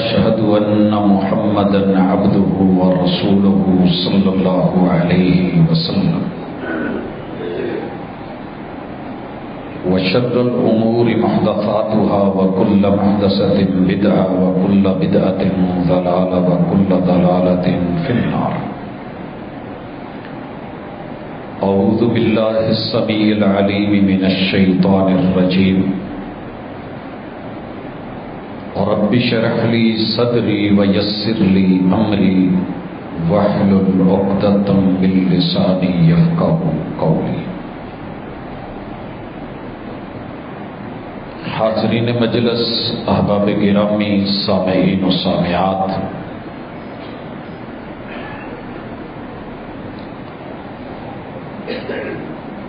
واشهد ان محمدا عبده ورسوله صلى الله عليه وسلم وشر الامور محدثاتها وكل محدثة بدعة وكل بدعة ضلالة وكل ضلالة في النار. اعوذ بالله السميع العليم من الشيطان الرجيم. رب اشرح لي صدري ويسر لي امري واحلل عقدة من لساني يفقهوا قولي. حاضرین مجلس، احباب گرامی، سامعین و سامعات،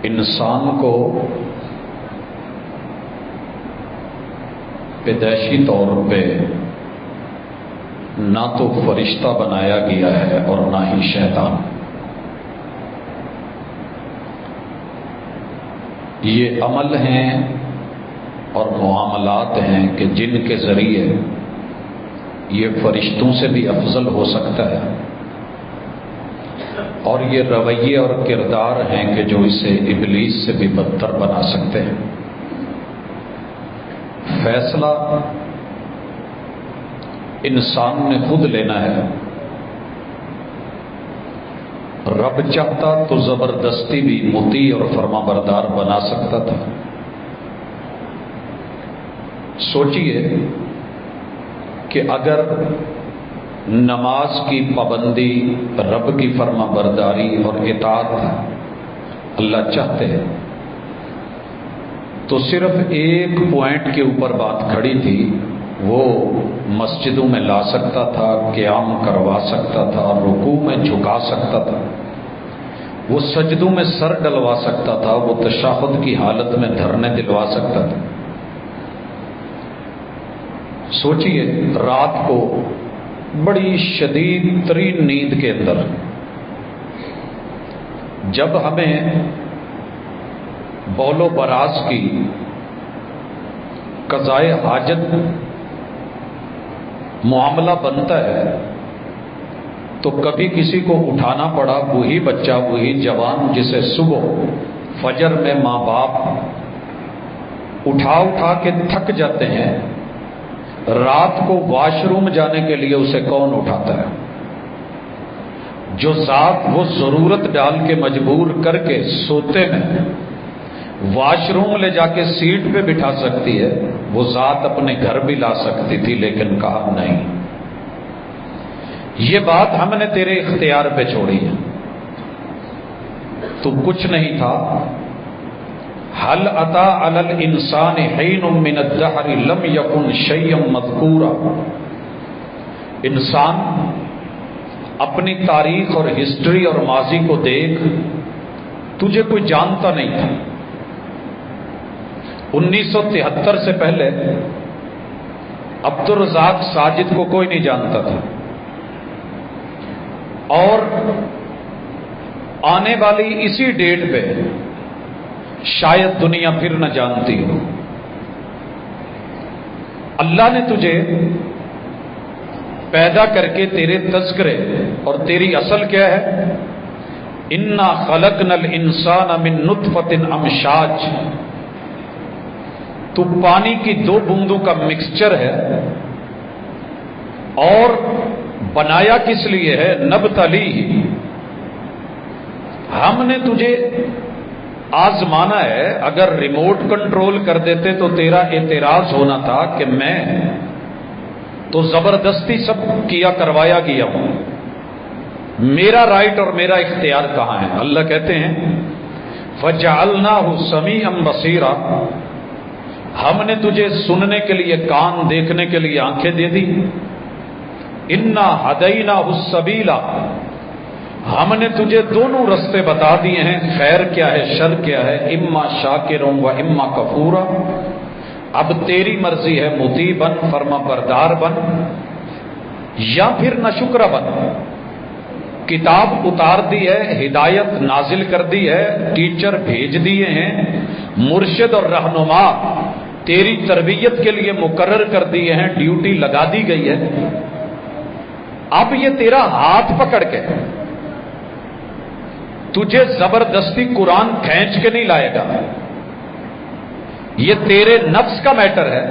انسان کو پیدائشی طور پہ نہ تو فرشتہ بنایا گیا ہے اور نہ ہی شیطان. یہ عمل ہیں اور معاملات ہیں کہ جن کے ذریعے یہ فرشتوں سے بھی افضل ہو سکتا ہے، اور یہ رویے اور کردار ہیں کہ جو اسے ابلیس سے بھی بدتر بنا سکتے ہیں. فیصلہ انسان نے خود لینا ہے. رب چاہتا تو زبردستی بھی مطیع اور فرما بردار بنا سکتا تھا. سوچئے کہ اگر نماز کی پابندی، رب کی فرما برداری اور اطاعت اللہ چاہتے ہیں تو صرف ایک پوائنٹ کے اوپر بات کھڑی تھی، وہ مسجدوں میں لا سکتا تھا، قیام کروا سکتا تھا، رکوع میں جھکا سکتا تھا، وہ سجدوں میں سر ڈلوا سکتا تھا، وہ تشہد کی حالت میں دھرنے دلوا سکتا تھا. سوچئے رات کو بڑی شدید ترین نیند کے اندر جب ہمیں بول و براز کی قضائے حاجت معاملہ بنتا ہے تو کبھی کسی کو اٹھانا پڑا، وہی بچہ، وہی جوان جسے صبح فجر میں ماں باپ اٹھا کے تھک جاتے ہیں، رات کو واش روم جانے کے لیے اسے کون اٹھاتا ہے؟ جو ذات وہ ضرورت ڈال کے مجبور کر کے سوتے میں واش روم لے جا کے سیٹ پہ بٹھا سکتی ہے، وہ ذات اپنے گھر بھی لا سکتی تھی، لیکن کہا نہیں، یہ بات ہم نے تیرے اختیار پہ چھوڑی ہے. تو کچھ نہیں تھا. هل أتى على الإنسان حين من الدهر لم يكن شيئا مذكورا. انسان اپنی تاریخ اور ہسٹری اور ماضی کو دیکھ، تجھے کوئی جانتا نہیں تھا. 1973 سے پہلے عبدالرزاق ساجد کو کوئی نہیں جانتا تھا، اور آنے والی اسی ڈیٹ پہ شاید دنیا پھر نہ جانتی ہو. اللہ نے تجھے پیدا کر کے تیرے تذکرے اور تیری اصل کیا ہے؟ انا خلقنا الانسان من نطفۃ امشاج. تو پانی کی 2 بوندوں کا مکسچر ہے، اور بنایا کس لیے ہے؟ نبتلی، ہم نے تجھے آزمانا ہے. اگر ریموٹ کنٹرول کر دیتے تو تیرا اعتراض ہونا تھا کہ میں تو زبردستی سب کیا کروایا گیا ہوں، میرا رائٹ اور میرا اختیار کہاں ہے؟ اللہ کہتے ہیں فَجَعَلْنَاهُ سَمِيعًا بَصِيرًا. ہم نے تجھے سننے کے لیے کان، دیکھنے کے لیے آنکھیں دے دی. اِنَّا هَدَيْنَاهُ السَّبِيلَ. ہم نے تجھے دونوں رستے بتا دیے ہیں، خیر کیا ہے، شر کیا ہے. اما شاکروں و اما کفورا. اب تیری مرضی ہے، مطیع بن، فرما بردار بن، یا پھر ناشکرا بن. کتاب اتار دی ہے، ہدایت نازل کر دی ہے، ٹیچر بھیج دیے ہیں، مرشد اور رہنما तेरी तरबियत के लिए मुकर्रर कर दिए हैं, ड्यूटी लगा दी गई है। अब ये तेरा हाथ पकड़ के तुझे जबरदस्ती कुरान खींच के नहीं लाएगा। ये तेरे नफ्स का मैटर है,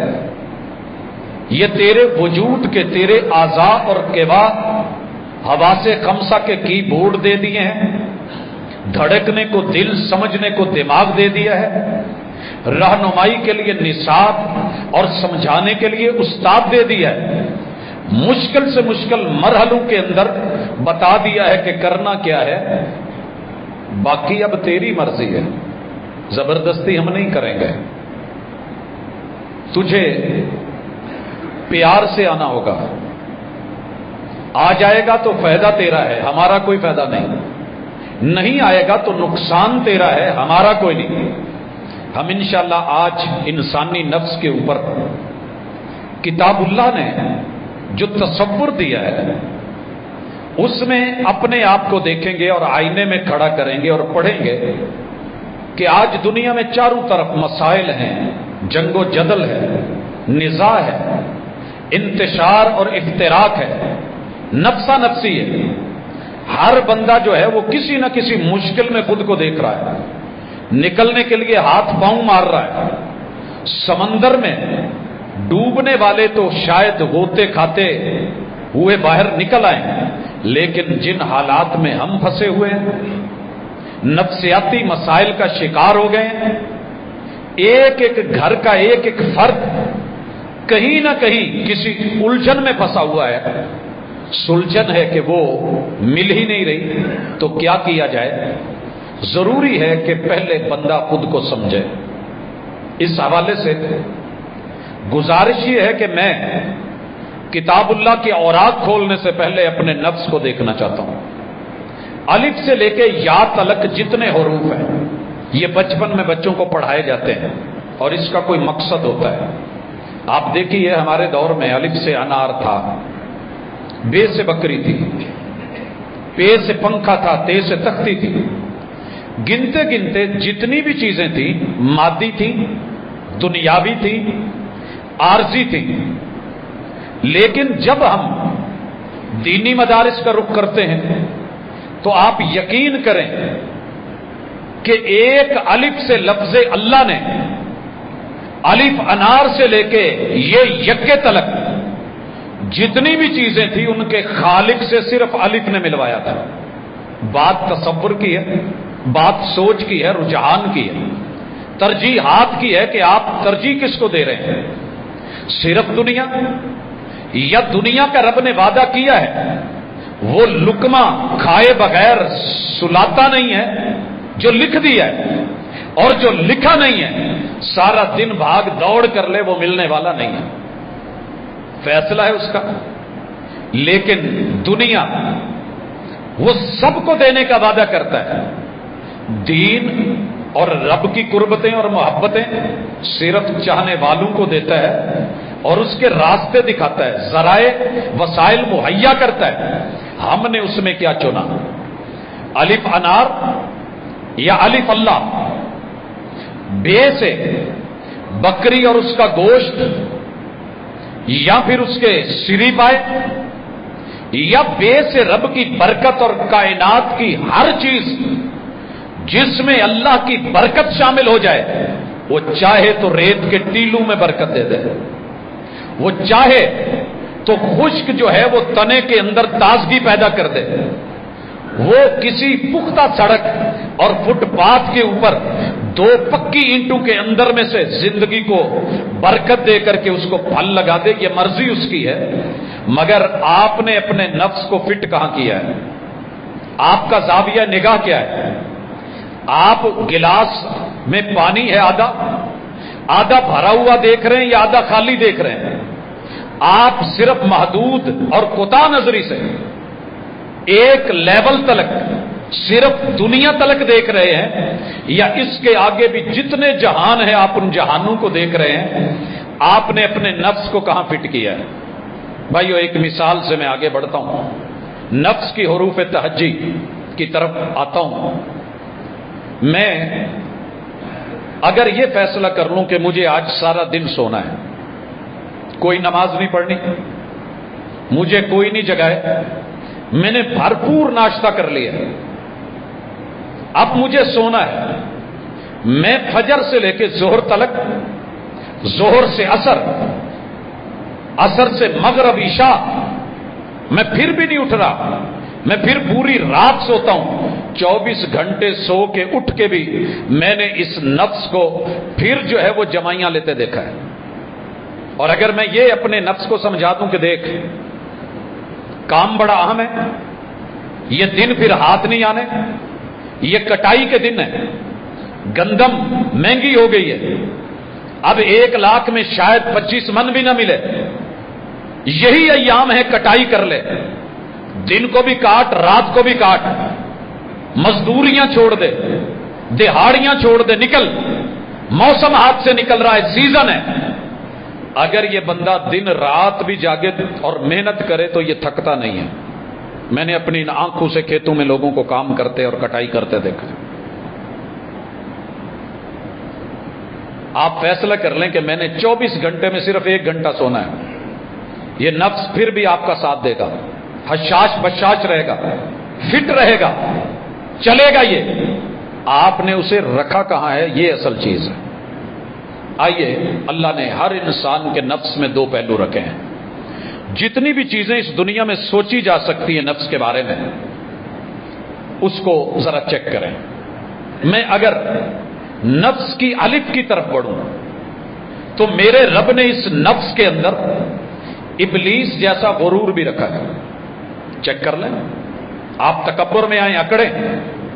ये तेरे वजूद के, तेरे आज़ा और केवा हवासे खमसा के कीबोर्ड दे दिए हैं, धड़कने को दिल, समझने को दिमाग दे दिया है, रहनुमाई के लिए निसाब और समझाने के लिए उस्ताद दे दिया है, मुश्किल से मुश्किल मरहलों के अंदर बता दिया है कि करना क्या है। बाकी अब तेरी मर्जी है, जबरदस्ती हम नहीं करेंगे। तुझे प्यार से आना होगा, आ जाएगा तो फायदा तेरा है, हमारा कोई फायदा नहीं। नहीं आएगा तो नुकसान तेरा है, हमारा कोई नहीं। हम इंशाअल्लाह आज इंसानी नफ्स के ऊपर किताबुल्लाह ने जो तसव्वुर दिया है उसमें अपने आप को देखेंगे और आईने में खड़ा करेंगे और पढ़ेंगे कि आज दुनिया में चारों तरफ मसाइल हैं, जंगो जदल है, निज़ा है, इंतशार और इफ्तिराक है, नफ्सा नफ्सी है। हर बंदा जो है वो किसी न किसी मुश्किल में खुद को देख रहा है, निकलने के लिए हाथ पांव मार रहा है। समंदर में डूबने वाले तो शायद होते खाते हुए बाहर निकल आए, लेकिन जिन हालात में हम फंसे हुए हैं, नफ्सियाती मसाइल का शिकार हो गए हैं, एक एक घर का एक एक फर्द कहीं ना कहीं किसी उलझन में फंसा हुआ है। सुलझन है कि वो मिल ही नहीं रही, तो क्या किया जाए? जरूरी है कि पहले बंदा खुद को समझे। इस हवाले से गुजारिश ये है कि मैं किताबुल्लाह की औरात खोलने से पहले अपने नफ्स को देखना चाहता हूं। अलिफ से लेके या तलक जितने हरूफ हैं, ये बचपन में बच्चों को पढ़ाए जाते हैं और इसका कोई मकसद होता है। आप देखिए हमारे दौर में अलिफ से अनार था, बे से बकरी थी, पे से पंखा था, ते से तख्ती थी। गिनते गिनते जितनी भी चीजें थी, मादी थी, दुनियावी थी, आरजी थी। लेकिन जब हम दीनी मदारिस का रुख करते हैं तो आप यकीन करें कि एक अलिफ से लफ्ज़े अल्लाह ने अलिफ अनार से लेके ये यक्के तलक जितनी भी चीजें थी उनके खालिक से सिर्फ अलिफ ने मिलवाया था। बात तसव्वुर की है, बात सोच की है, रुझान की है, तरजीहात की है कि आप तरजीह किसको दे रहे हैं, सिर्फ दुनिया, या दुनिया का रब ने वादा किया है वो लुकमा खाए बगैर सुलाता नहीं है, जो लिख दिया है, और जो लिखा नहीं है सारा दिन भाग दौड़ कर ले वो मिलने वाला नहीं है, फैसला है उसका। लेकिन दुनिया वो सबको देने का वादा करता है, दीन और रब की कुर्बतें और मोहब्बतें सिर्फ चाहने वालों को देता है और उसके रास्ते दिखाता है, जराए वसाइल मुहैया करता है। हमने उसमें क्या चुना, अलिफ अनार या अलिफ अल्लाह? बे से बकरी और उसका गोश्त, या फिर उसके सिरी पाए, या बे से रब की बरकत और कायनात की हर चीज जिसमें अल्लाह की बरकत शामिल हो जाए। वो चाहे तो रेत के टीलों में बरकत दे दे, वो चाहे तो खुश्क जो है वो तने के अंदर ताजगी पैदा कर दे, वो किसी पुख्ता सड़क और फुटपाथ के ऊपर दो पक्की ईंटों के अंदर में से जिंदगी को बरकत दे करके उसको फल लगा दे, ये मर्जी उसकी है। मगर आपने अपने नफ्स को फिट कहां किया है? आपका जाविया निगाह क्या है? आप गिलास में पानी है आधा आधा भरा हुआ देख रहे हैं या आधा खाली देख रहे हैं? आप सिर्फ महदूद और कोता नजरी से एक लेवल तलक सिर्फ दुनिया तलक देख रहे हैं, या इसके आगे भी जितने जहान हैं आप उन जहानों को देख रहे हैं? आपने अपने नफ्स को कहां फिट किया है? भाइयों, एक मिसाल से मैं आगे बढ़ता हूं, नफ्स की हरूफ तहज्जी की तरफ आता हूं। मैं अगर ये फैसला कर लूं कि मुझे आज सारा दिन सोना है, कोई नमाज नहीं पढ़नी, मुझे कोई नहीं जगाए, मैंने भरपूर नाश्ता कर लिया, अब मुझे सोना है, मैं फजर से लेकर जोहर तलक, जोहर से असर, असर से मगरब ईशा, मैं फिर भी नहीं उठ रहा, मैं फिर पूरी रात सोता हूं, 24 घंटे सो के उठ के भी मैंने इस नफ्स को फिर जो है वो जमाइयां लेते देखा है। और अगर मैं ये अपने नफ्स को समझा दूं कि देख काम बड़ा अहम है, ये दिन फिर हाथ नहीं आने, ये कटाई के दिन है, गंदम महंगी हो गई है, अब 1 लाख में शायद 25 मन भी ना मिले, यही अय्याम है, कटाई कर ले, दिन को भी काट रात को भी काट, मजदूरियां छोड़ दे, दिहाड़ियां छोड़ दे, निकल, मौसम हाथ से निकल रहा है, सीजन है। अगर ये बंदा दिन रात भी जागे और मेहनत करे तो ये थकता नहीं है। मैंने अपनी इन आंखों से खेतों में लोगों को काम करते और कटाई करते देखा। आप फैसला कर लें कि मैंने 24 घंटे में सिर्फ 1 घंटा सोना है, ये नफ्स फिर भी आपका साथ देगा, हशाश बशाश रहेगा, फिट रहेगा, चलेगा। ये आपने उसे रखा कहां है, ये असल चीज है। आइए, अल्लाह ने हर इंसान के नफ्स में 2 पहलू रखे हैं। जितनी भी चीजें इस दुनिया में सोची जा सकती है नफ्स के बारे में, उसको जरा चेक करें। मैं अगर नफ्स की अलिफ की तरफ बढ़ूं तो मेरे रब ने इस नफ्स के अंदर इब्लीस जैसा गुरूर भी रखा है। चेक कर लें। आप तकब्बुर में आए, अकड़े,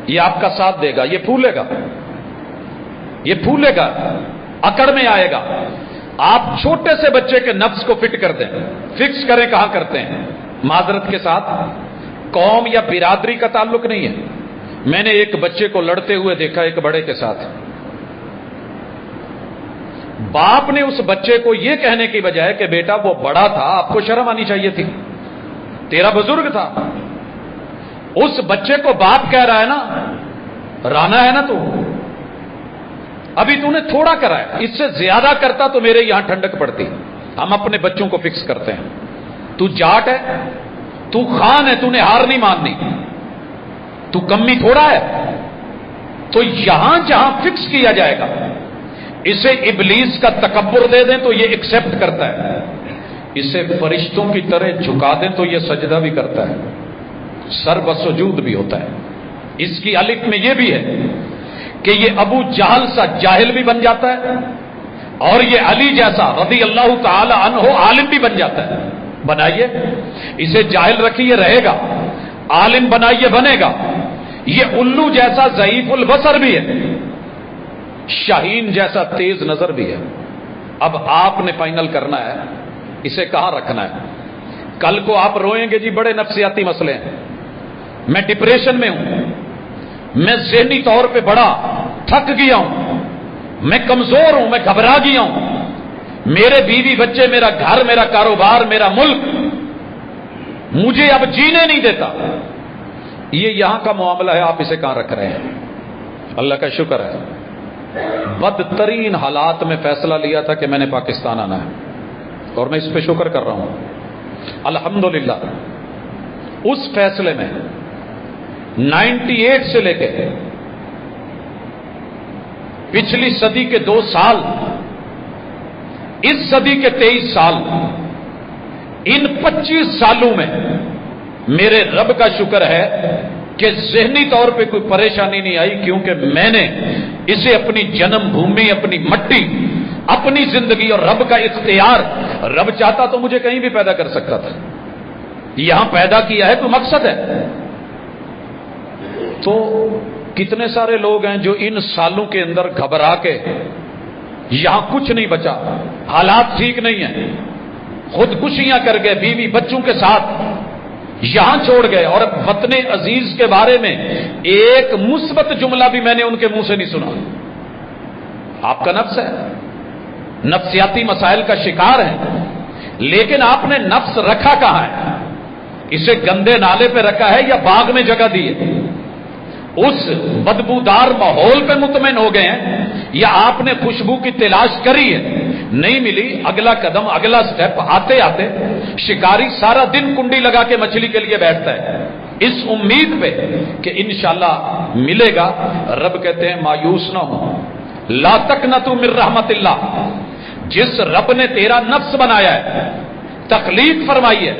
ये आपका साथ देगा, ये फूलेगा, ये फूलेगा, अकड़ में आएगा। आप छोटे से बच्चे के नफ्स को फिट कर दें, फिक्स करें, कहां करते हैं, माजरत के साथ कौम या बिरादरी का ताल्लुक नहीं है। मैंने एक बच्चे को लड़ते हुए देखा एक बड़े के साथ। बाप ने उस बच्चे को यह कहने की बजाय कि बेटा वो बड़ा था, आपको शर्म आनी चाहिए थी, तेरा बुजुर्ग था, उस बच्चे को बाप कह रहा है ना, राना है ना तू, अभी तूने थोड़ा करा है, इससे ज्यादा करता तो मेरे यहां ठंडक पड़ती। हम अपने बच्चों को फिक्स करते हैं। तू जाट है, तू खान है, तूने हार नहीं माननी, तू कमी थोड़ा है। तो यहां जहां फिक्स किया जाएगा, इसे इब्लीस का तकब्बुर दे दें तो ये एक्सेप्ट करता है, इसे फरिश्तों की तरह झुका दें तो ये सजदा भी करता है, सर बसुजूद भी होता है। इसकी अलिफ में यह भी है कि ये अबू जहल सा जाहिल भी बन जाता है और ये अली जैसा रज़ी अल्लाह ताला अन्हु आलिम भी बन जाता है। बनाइए, इसे जाहिल रखिए रहेगा, आलिम बनाइए बनेगा। ये उल्लू जैसा ज़ईफुल बसर भी है, शाहीन जैसा तेज नजर भी है। अब आपने फाइनल करना है इसे कहां रखना है। कल को आप रोएंगे जी बड़े नफ्सियाती मसले हैं, मैं डिप्रेशन में हूं, मैं ज़हनी तौर पे बड़ा थक गया हूं, मैं कमजोर हूं, मैं घबरा गया हूं, मेरे बीवी बच्चे, मेरा घर, मेरा कारोबार, मेरा मुल्क मुझे अब जीने नहीं देता। ये यहां का मामला है, आप इसे कहां रख रहे हैं। अल्लाह का शुक्र है, बदतरीन हालात में फैसला लिया था कि मैंने पाकिस्तान आना है और मैं इस पे शुक्र कर रहा हूं अल्हम्दुलिल्लाह। उस फैसले में 98 से लेकर पिछली सदी के 2 साल, इस सदी के 23 साल, इन 25 सालों में मेरे रब का शुक्र है कि ज़हनी तौर पे कोई परेशानी नहीं आई, क्योंकि मैंने इसे अपनी जन्मभूमि, अपनी मट्टी, अपनी जिंदगी और रब का इख्तियार, रब चाहता तो मुझे कहीं भी पैदा कर सकता था, यहां पैदा किया है तो मकसद है। तो कितने सारे लोग हैं जो इन सालों के अंदर घबरा के, यहां कुछ नहीं बचा, हालात ठीक नहीं है, खुदकुशियां कर गए, बीवी बच्चों के साथ यहां छोड़ गए, और वतने अजीज के बारे में एक मुस्बत जुमला भी मैंने उनके मुंह से नहीं सुना। आपका नफ्स है, नफ्सियाती मसाइल का शिकार है, लेकिन आपने नफ्स रखा कहां है, इसे गंदे नाले पे रखा है या बाग में जगह दी है, उस बदबूदार माहौल पे मुतमइन हो गए हैं या आपने खुशबू की तलाश करी है, नहीं मिली, अगला कदम, अगला स्टेप आते आते शिकारी सारा दिन कुंडी लगा के मछली के लिए बैठता है इस उम्मीद पे कि इंशाल्लाह मिलेगा। रब कहते हैं मायूस ना हो, ला तकनतु मिर रहमतिल्लाह। जिस रब ने तेरा नफ्स बनाया है, तकलीफ फरमाई है,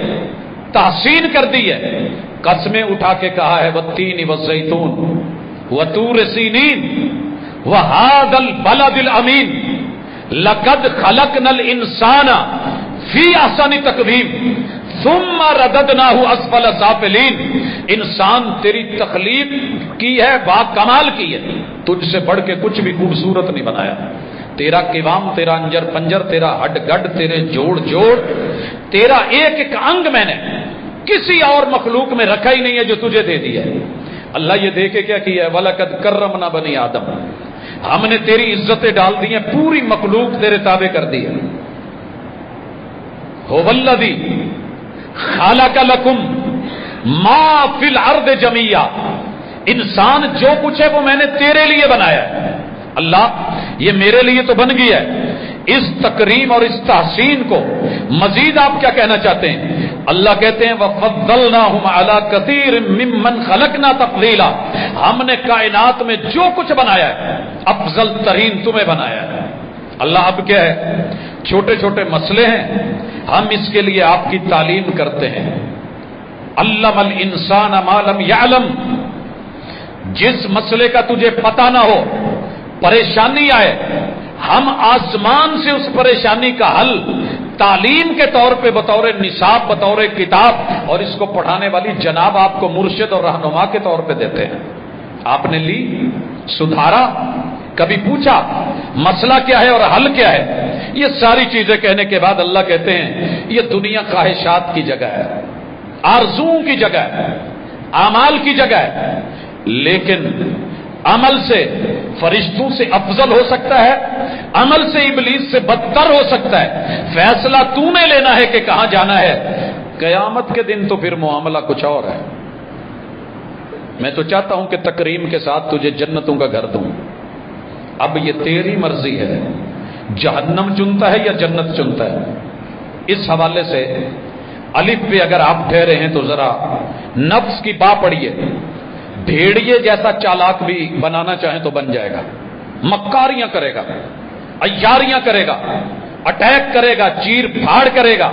तहसीन कर दी है, कसमें उठा के कहा है वत्तीन वज़ैतून वतूर सीनीन वहादल बलदिल अमीन लकद खलकनल इंसाना फी अहसनी तकवीम सुम्मा रददनाहु अस्फल साफिलीन। इंसान तेरी तकलीफ की है, बाकमाल की है, तुझसे बढ़ के कुछ भी खूबसूरत नहीं बनाया। तेरा किवाम, तेरा अंजर पंजर, तेरा हड गड, तेरे जोड़ जोड़, तेरा एक एक अंग मैंने किसी और मखलूक में रखा ही नहीं है जो तुझे दे दिया है। अल्लाह ये दे के क्या किया है, वलकद कर्रमना बनी आदम, हमने तेरी इज्जतें डाल दी हैं, पूरी मखलूक तेरे ताबे कर दी है। हुवल्लज़ी खालका लकुम मा फिल अर्द जमिया, इंसान जो कुछ है वो मैंने तेरे लिए बनाया है। अल्लाह ये मेरे लिए तो बन गया है। इस तकरीम और इस तहसीन को मजीद आप क्या कहना चाहते हैं? अल्लाह कहते हैं वफ़द्दलनाहुम अला कसीर मिम्मन खलकना तफ़दीला, हमने कायनात में जो कुछ बनाया है अफजल तरीन तुम्हें बनाया है। अल्लाह अब क्या है, छोटे छोटे मसले हैं, हम इसके लिए आपकी तालीम करते हैं। अल्लमल इंसान मा लम यअलम, जिस मसले का तुझे पता ना हो, परेशानी आए, हम आसमान से उस परेशानी का हल तालीम के तौर पे बतौर निसाब, बतौर किताब, और इसको पढ़ाने वाली जनाब आपको मुर्शिद और रहनुमा के तौर पे देते हैं। आपने ली, सुधारा, कभी पूछा मसला क्या है और हल क्या है? ये सारी चीजें कहने के बाद अल्लाह कहते हैं ये दुनिया ख्वाहिशात की जगह है, आरज़ुओं की जगह है, आमाल की जगह है, लेकिन अमल से फरिश्तों से अफजल हो सकता है, अमल से इबलीस से बदतर हो सकता है। फैसला तूने लेना है कि कहां जाना है। कयामत के दिन तो फिर मुआमला कुछ और है। मैं तो चाहता हूं कि तकरीम के साथ तुझे जन्नतों का घर दूं। अब ये तेरी मर्जी है, जहन्नम चुनता है या जन्नत चुनता है। इस हवाले से अलिफ पे अगर आप ठहरे हैं तो जरा नफ्स की बा पढ़िए। भेड़िए जैसा चालाक भी बनाना चाहे तो बन जाएगा, मक्कारियां करेगा, अय्यारियां करेगा, अटैक करेगा, चीर फाड़ करेगा।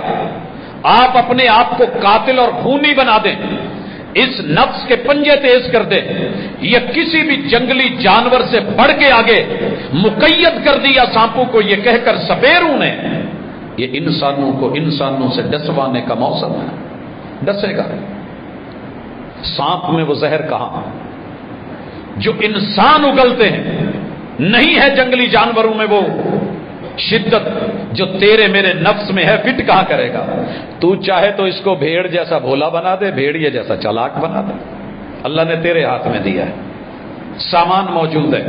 आप अपने आप को कातिल और खूनी बना दें, इस नफ्स के पंजे तेज कर दें, या किसी भी जंगली जानवर से बढ़ के आगे मुकैयद कर दिया सांपों को, यह कहकर सपेरों ने, ये इंसानों को इंसानों से डसवाने का मौसम है, डसेगा। सांप में वो जहर कहां जो इंसान उगलते हैं, नहीं है जंगली जानवरों में वो शिद्दत जो तेरे मेरे नफ्स में है, फिट कहां करेगा? तू चाहे तो इसको भेड़ जैसा भोला बना दे, भेड़िए जैसा चालाक बना दे। अल्लाह ने तेरे हाथ में दिया है, सामान मौजूद है,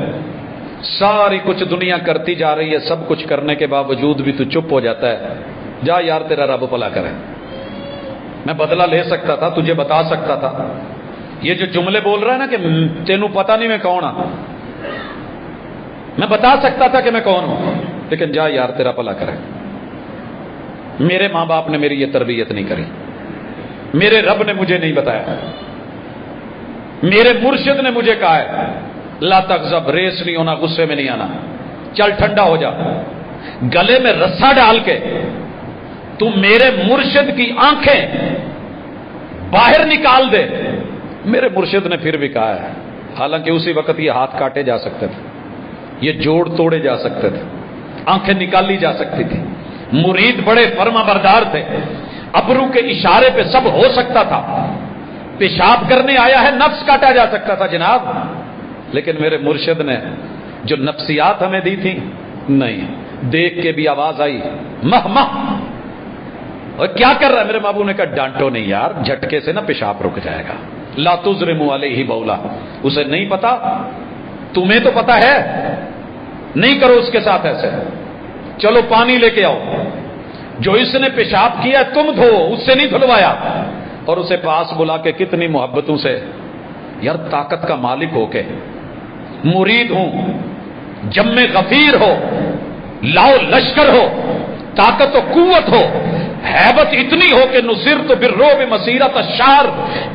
सारी कुछ दुनिया करती जा रही है, सब कुछ करने के बावजूद भी तू चुप हो जाता है। जा यार, तेरा रब भला करे। मैं बदला ले सकता था, तुझे बता सकता था। ये जो जुमले बोल रहा है ना कि तेनू पता नहीं मैं कौन हूं, मैं बता सकता था कि मैं कौन हूं, लेकिन जा यार, तेरा भला करे। मेरे मां बाप ने मेरी ये तरबियत नहीं करी, मेरे रब ने मुझे नहीं बताया, मेरे मुर्शिद ने मुझे कहा है ला तग़ज़ब, रेस नहीं होना, गुस्से में नहीं आना, चल ठंडा हो जा। गले में रस्सा डाल के तू मेरे मुर्शिद की आंखें बाहर निकाल दे। मेरे मुर्शिद ने फिर भी कहा है, हालांकि उसी वक्त ये हाथ काटे जा सकते थे, ये जोड़ तोड़े जा सकते थे, आंखें निकाली जा सकती थी। मुरीद बड़े फर्माबरदार थे, अबरू के इशारे पे सब हो सकता था। पेशाब करने आया है, नफ्स काटा जा सकता था जनाब, लेकिन मेरे मुर्शिद ने जो नफ्सियात हमें दी थी, नहीं, देख के भी आवाज आई मह मह। और क्या कर रहा है? मेरे बाबू ने कहा डांटो नहीं यार, झटके से ना पेशाब रुक जाएगा। ला तुज़रिमु अलैहि बौला, उसे नहीं पता, तुम्हें तो पता है, नहीं करो उसके साथ ऐसे। चलो पानी लेके आओ, जो इसने पेशाब किया तुम धो, उससे नहीं धुलवाया। और उसे पास बुला के कितनी मोहब्बतों से, यार ताकत का मालिक होके मुरीद हूं, जम्मे गफीर हो, लाओ लश्कर हो, ताकत व कुव्वत हो, हैबत इतनी हो कि नुसिर तो बिर्रो में मसीरत अशार,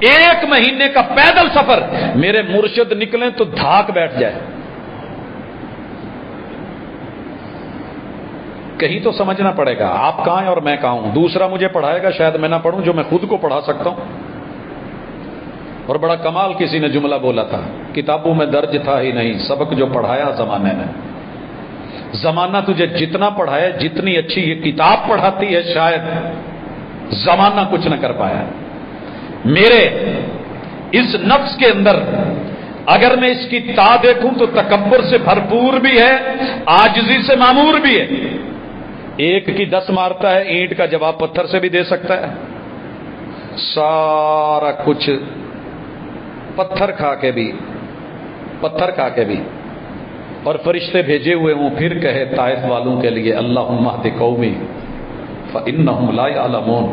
1 महीने का पैदल सफर मेरे मुर्शिद निकले तो धाक बैठ जाए। कहीं तो समझना पड़ेगा आप कहां हैं और मैं कहां हूं। दूसरा मुझे पढ़ाएगा, शायद मैं ना पढ़ूं जो मैं खुद को पढ़ा सकता हूं। और बड़ा कमाल किसी ने जुमला बोला था, किताबों में दर्ज था ही नहीं सबक जो पढ़ाया जमाने ने। जमाना तुझे जितना पढ़ाए, जितनी अच्छी ये किताब पढ़ाती है, शायद जमाना कुछ न कर पाया। मेरे इस नफ्स के अंदर अगर मैं इसकी ता देखूं तो तकब्बुर से भरपूर भी है, आजिजी से मामूर भी है। एक की 10 मारता है, ईंट का जवाब पत्थर से भी दे सकता है। सारा कुछ पत्थर खा के भी और फरिश्ते भेजे हुए हूं, फिर कहे ताइफ वालों के लिए अल्लाहुम्मा हदि कौमी फइन्नहुम ला यअलमून।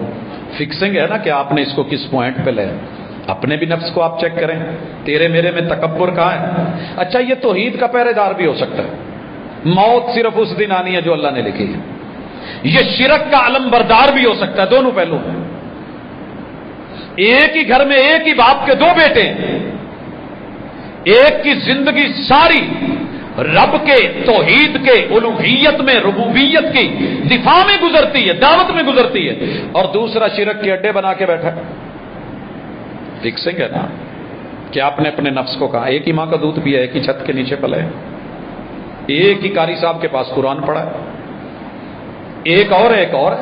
फिक्सिंग है ना कि आपने इसको किस पॉइंट पे ले। अपने भी नफ्स को आप चेक करें, तेरे मेरे में तकब्बुर कहां है। अच्छा, ये तौहीद का पहरेदार भी हो सकता है, मौत सिर्फ उस दिन आनी है जो अल्लाह ने लिखी है। ये शिरक का अलम बरदार भी हो सकता है, दोनों पहलू। एक ही घर में एक ही बाप के 2 बेटे, एक की जिंदगी सारी रब के तौहीद के उलूहियत में रुबूबियत की दिफा में गुजरती है, दावत में गुजरती है, और दूसरा शिरक के अड्डे बना के बैठा। फिक्सिंग है ना कि आपने अपने नफ्स को कहा, एक ही मां का दूध पिया, एक ही छत के नीचे पले, एक ही कारी साहब के पास कुरान पढ़ा, एक और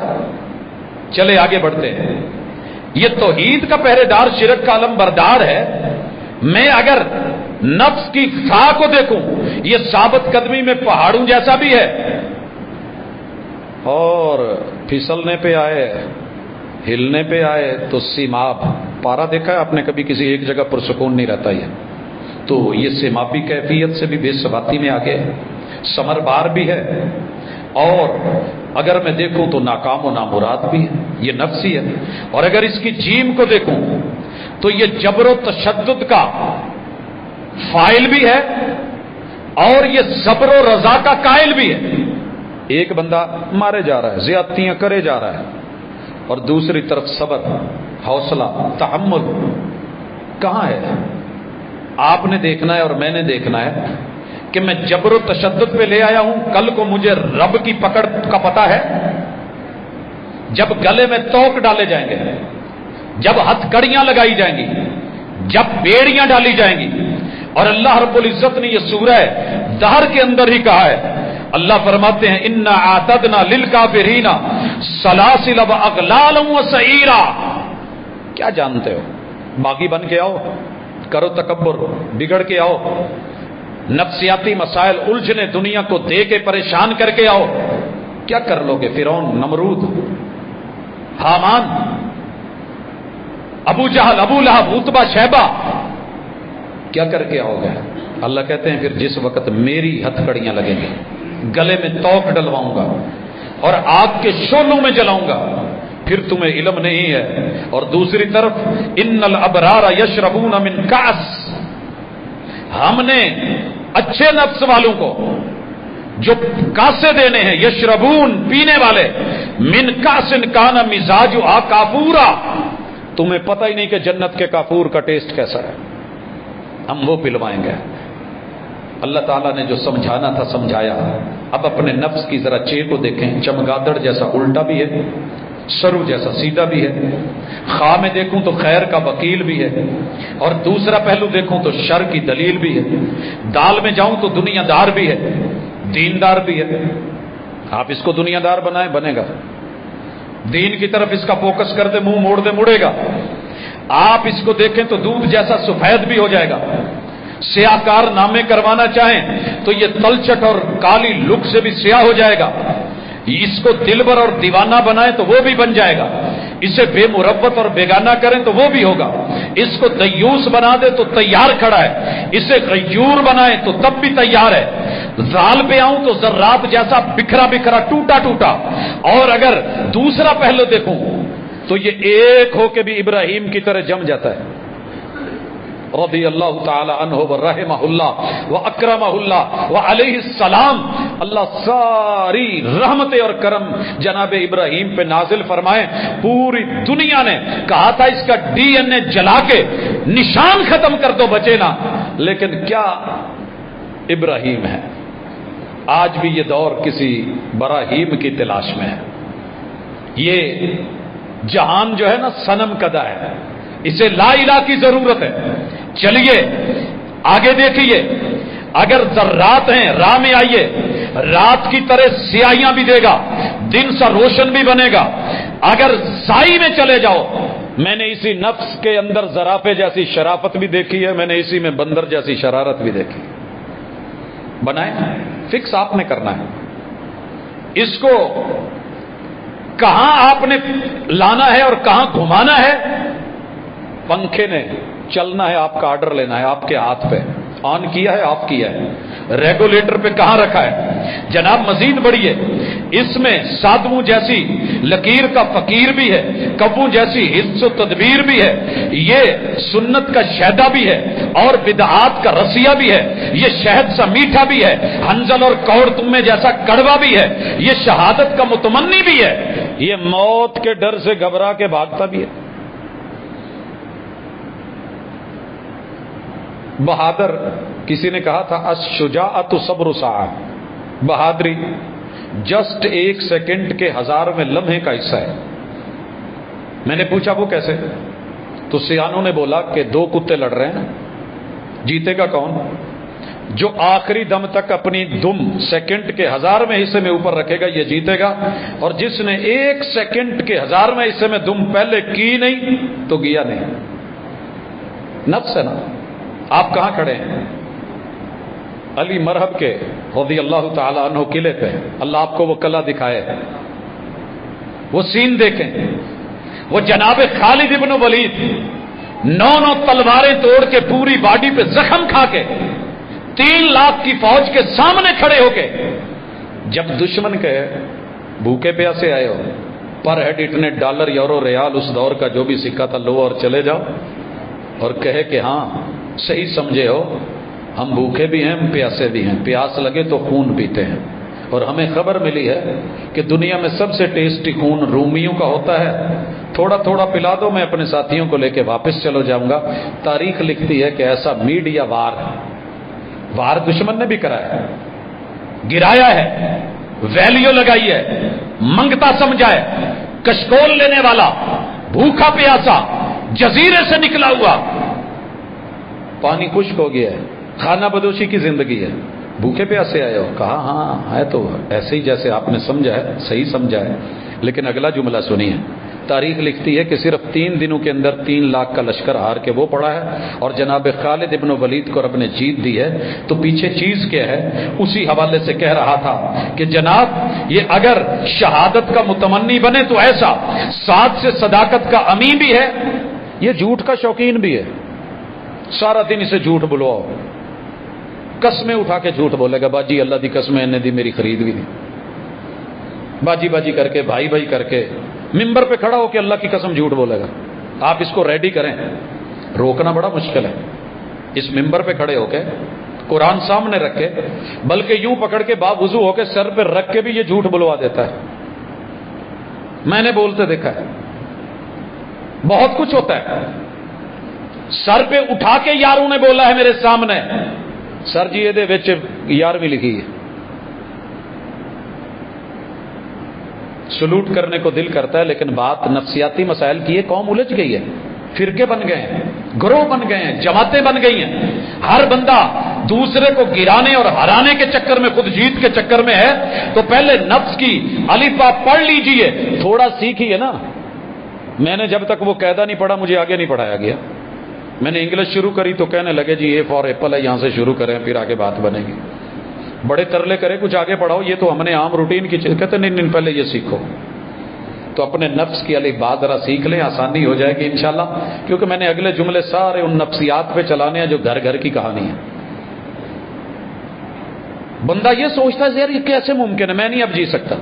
चले आगे बढ़ते हैं। ये तौहीद का पहरेदार शिरक का अलम बरदार है। मैं अगर नफ्स की फा को देखूं, ये साबित कदमी में पहाड़ों जैसा भी है, और फिसलने पे आए, हिलने पे आए तो सीमाब पारा देखा है आपने कभी, किसी एक जगह पुरसुकून नहीं रहता है। तो ये सीमाबी कैफियत से भी बेसबाती में आगे समरबार भी है, और अगर मैं देखूं तो नाकाम व नामुराद भी है। ये नफ्स ही है। और अगर इसकी जीम को देखूं तो ये जबरो तशद्दुद का फाइल भी है, और ये सब्र रजा का कायल भी है। एक बंदा मारे जा रहा है, ज्यादतियां करे जा रहा है, और दूसरी तरफ सब्र, हौसला, तहम्मुल कहां है। आपने देखना है और मैंने देखना है कि मैं जबरो तशद्दुद पे ले आया हूं, कल को मुझे रब की पकड़ का पता है। जब गले में तोक डाले जाएंगे, जब हथकड़ियां लगाई जाएंगी, जब बेड़ियां डाली जाएंगी, और अल्लाह रब्बुल इज्जत ने यह सूरह दहर के अंदर ही कहा है, अल्लाह फरमाते हैं इन्ना आतदना लिल काफिरीना सलासिल व अगलाल व सईरा। क्या जानते हो, बागी बन के आओ, करो तकब्बुर, बिगड़ के आओ, नफ्सियाती मसाइल उलझने दुनिया को दे के परेशान करके आओ, क्या कर लोगे। फिरौन, नमरूद, हामान, अबू जहल, अबू लहब, उतबा, शैबा, क्या करके आओगे। अल्लाह कहते हैं फिर जिस वक्त मेरी हथकड़ियां लगेंगी, गले में तौक डलवाऊंगा और आग के शोलों में जलाऊंगा, फिर तुम्हें इल्म नहीं है। और दूसरी तरफ इन्नल अबरार यशरबून मिन कास, हमने अच्छे नफ्स वालों को जो कासे देने हैं, यशरबून पीने वाले, मिन कासिन काना मिजाजु आ काफूरा, तुम्हें पता ही नहीं कि जन्नत के काफूर का टेस्ट कैसा है, हम वो पिलवाएंगे। अल्लाह ताला ने जो समझाना था समझाया। अब अपने नफ्स की जरा चेहरे को देखें, चमगादड़ जैसा उल्टा भी है, सरू जैसा सीधा भी है, खा में देखूं तो खैर का वकील भी है, और दूसरा पहलू देखूं तो शर की दलील भी है, दाल में जाऊं तो दुनियादार भी है, दीनदार भी है। आप इसको दुनियादार बनाए, बनेगा। दीन की तरफ इसका फोकस कर दे, मुंह मोड़ दे, मुड़ेगा। आप इसको देखें तो दूध जैसा सफेद भी हो जाएगा। स्याहकार नामे करवाना चाहें तो ये तलचट और काली लुक से भी स्याह हो जाएगा। इसको दिलबर और दीवाना बनाए तो वो भी बन जाएगा। इसे बेमुरव्वत और बेगाना करें तो वो भी होगा। इसको दयूस बना दे तो तैयार खड़ा है, इसे गयूर बनाए तो तब भी तैयार है। जाल पे आऊं तो जर्रात जैसा बिखरा बिखरा, टूटा टूटा। और अगर दूसरा पहलू देखूं तो ये एक होके भी इब्राहिम की तरह जम जाता है। रज़ी अल्लाह ताला अन्हु व रहमहुल्लाह व अकरमहुल्लाह व अलैहिस्सलाम, अल्लाह सारी रहमतें और करम जनाब इब्राहिम पे नाजिल फरमाए। पूरी दुनिया ने कहा था इसका डीएनए जला के निशान खत्म कर दो, बचे ना, लेकिन क्या इब्राहिम है। आज भी ये दौर किसी बराहीम की तलाश में है। ये जहान जो है ना सनम कदा है, इसे ला इलाहा की जरूरत है। चलिए आगे देखिए, अगर जर्रात हैं राह में आइए, रात की तरह स्याहियां भी देगा, दिन सा रोशन भी बनेगा। अगर साई में चले जाओ, मैंने इसी नफ्स के अंदर जराफे जैसी शराफत भी देखी है, मैंने इसी में बंदर जैसी शरारत भी देखी। बनाए, फिक्स आपने करना है। इसको कहां आपने लाना है और कहां घुमाना है, पंखे ने चलना है, आपका ऑर्डर लेना है, आपके हाथ पे। ऑन किया है, ऑफ किया है, रेगुलेटर पे कहां रखा है। जनाब मजीद बढ़िए, इसमें साधु जैसी लकीर का फकीर भी है, कब्बू जैसी हिस्स तदबीर भी है, ये सुन्नत का शहदा भी है और बिदआत का रसिया भी है, ये शहद सा मीठा भी है, हंजल और कौर तुम्हें जैसा कड़वा भी है, ये शहादत का मुतमन्नी भी है, ये मौत के डर से घबरा के भागता भी है। बहादुर, किसी ने कहा था अश-शुजाअतु सब्रु साआ, बहादुरी जस्ट एक सेकंड के 1000 में लम्हे का हिस्सा है। मैंने पूछा वो कैसे, तो सियानों ने बोला कि 2 कुत्ते लड़ रहे हैं, जीतेगा कौन? जो आखिरी दम तक अपनी दुम सेकंड के 1000वें हिस्से में ऊपर रखेगा ये जीतेगा, और जिसने 1 सेकंड के 1000वें हिस्से में दुम पहले की नहीं तो गया नहीं। नफ्स है ना। आप कहां खड़े हैं? अली मरहब के रज़ी अल्लाह ताला अन्हु किले पे, अल्लाह आपको वो कला दिखाए, वो सीन देखें। वो जनाब खालिद इब्न वलीद 9 तलवारें तोड़ के पूरी बॉडी पे जख्म खा के 3 लाख की फौज के सामने खड़े होके, जब दुश्मन के भूखे प्यासे आए हो, पर हेड इतने डॉलर यूरो रियाल उस दौर का जो भी सिक्का था, लो और चले जाओ, और कहे कि हाँ सही समझे हो, हम भूखे भी हैं प्यासे भी हैं, प्यास लगे तो खून पीते हैं। और हमें खबर मिली है कि दुनिया में सबसे टेस्टी खून रूमियों का होता है। थोड़ा थोड़ा पिला दो, मैं अपने साथियों को लेकर वापस चलो जाऊंगा। तारीख लिखती है कि ऐसा मीडिया वार दुश्मन ने भी कराया है, गिराया है, वैल्यू लगाई है, मंगता समझा है, कशकोल लेने वाला, भूखा प्यासा, जजीरे से निकला हुआ, पानी खुश्क हो गया है, खाना बदोशी की जिंदगी है, भूखे प्यासे आए हो। कहा हाँ है तो ऐसे ही जैसे आपने समझा है, सही समझा है, लेकिन अगला जुमला सुनिए। तारीख लिखती है कि सिर्फ 3 दिनों के अंदर 3 लाख का लश्कर हार के वो पड़ा है, और जनाब खालिद इब्न वलीद को रब ने जीत दी है। तो पीछे चीज क्या है, उसी हवाले से कह रहा था कि जनाब ये अगर शहादत का मुतमन्नी बने तो ऐसा, साथ से सदाकत का अमी भी है, ये झूठ का शौकीन भी है। सारा दिन इसे झूठ बुलवाओ, कसमें उठा के झूठ बोलेगा, बाजी अल्लाह दी कसमें इन्हें दी, मेरी खरीद भी दी, बाजी बाजी करके, भाई भाई करके, मिंबर पे खड़ा होकर अल्लाह की कसम झूठ बोलेगा। आप इसको रेडी करें, रोकना बड़ा मुश्किल है। इस मिंबर पे खड़े होके कुरान सामने रख के, बल्कि यूं पकड़ के बावुजू होके सर पे रख के भी ये झूठ बुलवा देता है। मैंने बोलते देखा है, बहुत कुछ होता है। सर पे उठा के यारों ने बोला है मेरे सामने, सर जी ये विच 11वीं लिखी है। सलूट करने को दिल करता है, लेकिन बात नफ्सियाती मसाइल की है। कौम उलझ गई है, फिरके बन गए हैं, ग्रोह बन गए हैं, जमातें बन गई हैं। हर बंदा दूसरे को गिराने और हराने के चक्कर में, खुद जीत के चक्कर में है। तो पहले नफ्स की अलिफा पढ़ लीजिए, थोड़ा सीखिए ना। मैंने जब तक वो कायदा नहीं पढ़ा, मुझे आगे नहीं पढ़ाया गया। मैंने इंग्लिश शुरू करी तो कहने लगे जी ए फॉर एप्पल है, यहां से शुरू करें फिर आगे बात बनेगी। बड़े तरले करे कुछ आगे पढ़ाओ, ये तो हमने आम रूटीन की चीज। कहते नहीं पहले ये सीखो। तो अपने नफ्स की अली बात जरा सीख लें, आसानी हो जाएगी इंशाल्लाह। क्योंकि मैंने अगले जुमले सारे उन नफ्सियात पे चलाने हैं जो घर घर की कहानी है। बंदा ये सोचता है यार ये कैसे मुमकिन है, मैं नहीं अब जी सकता।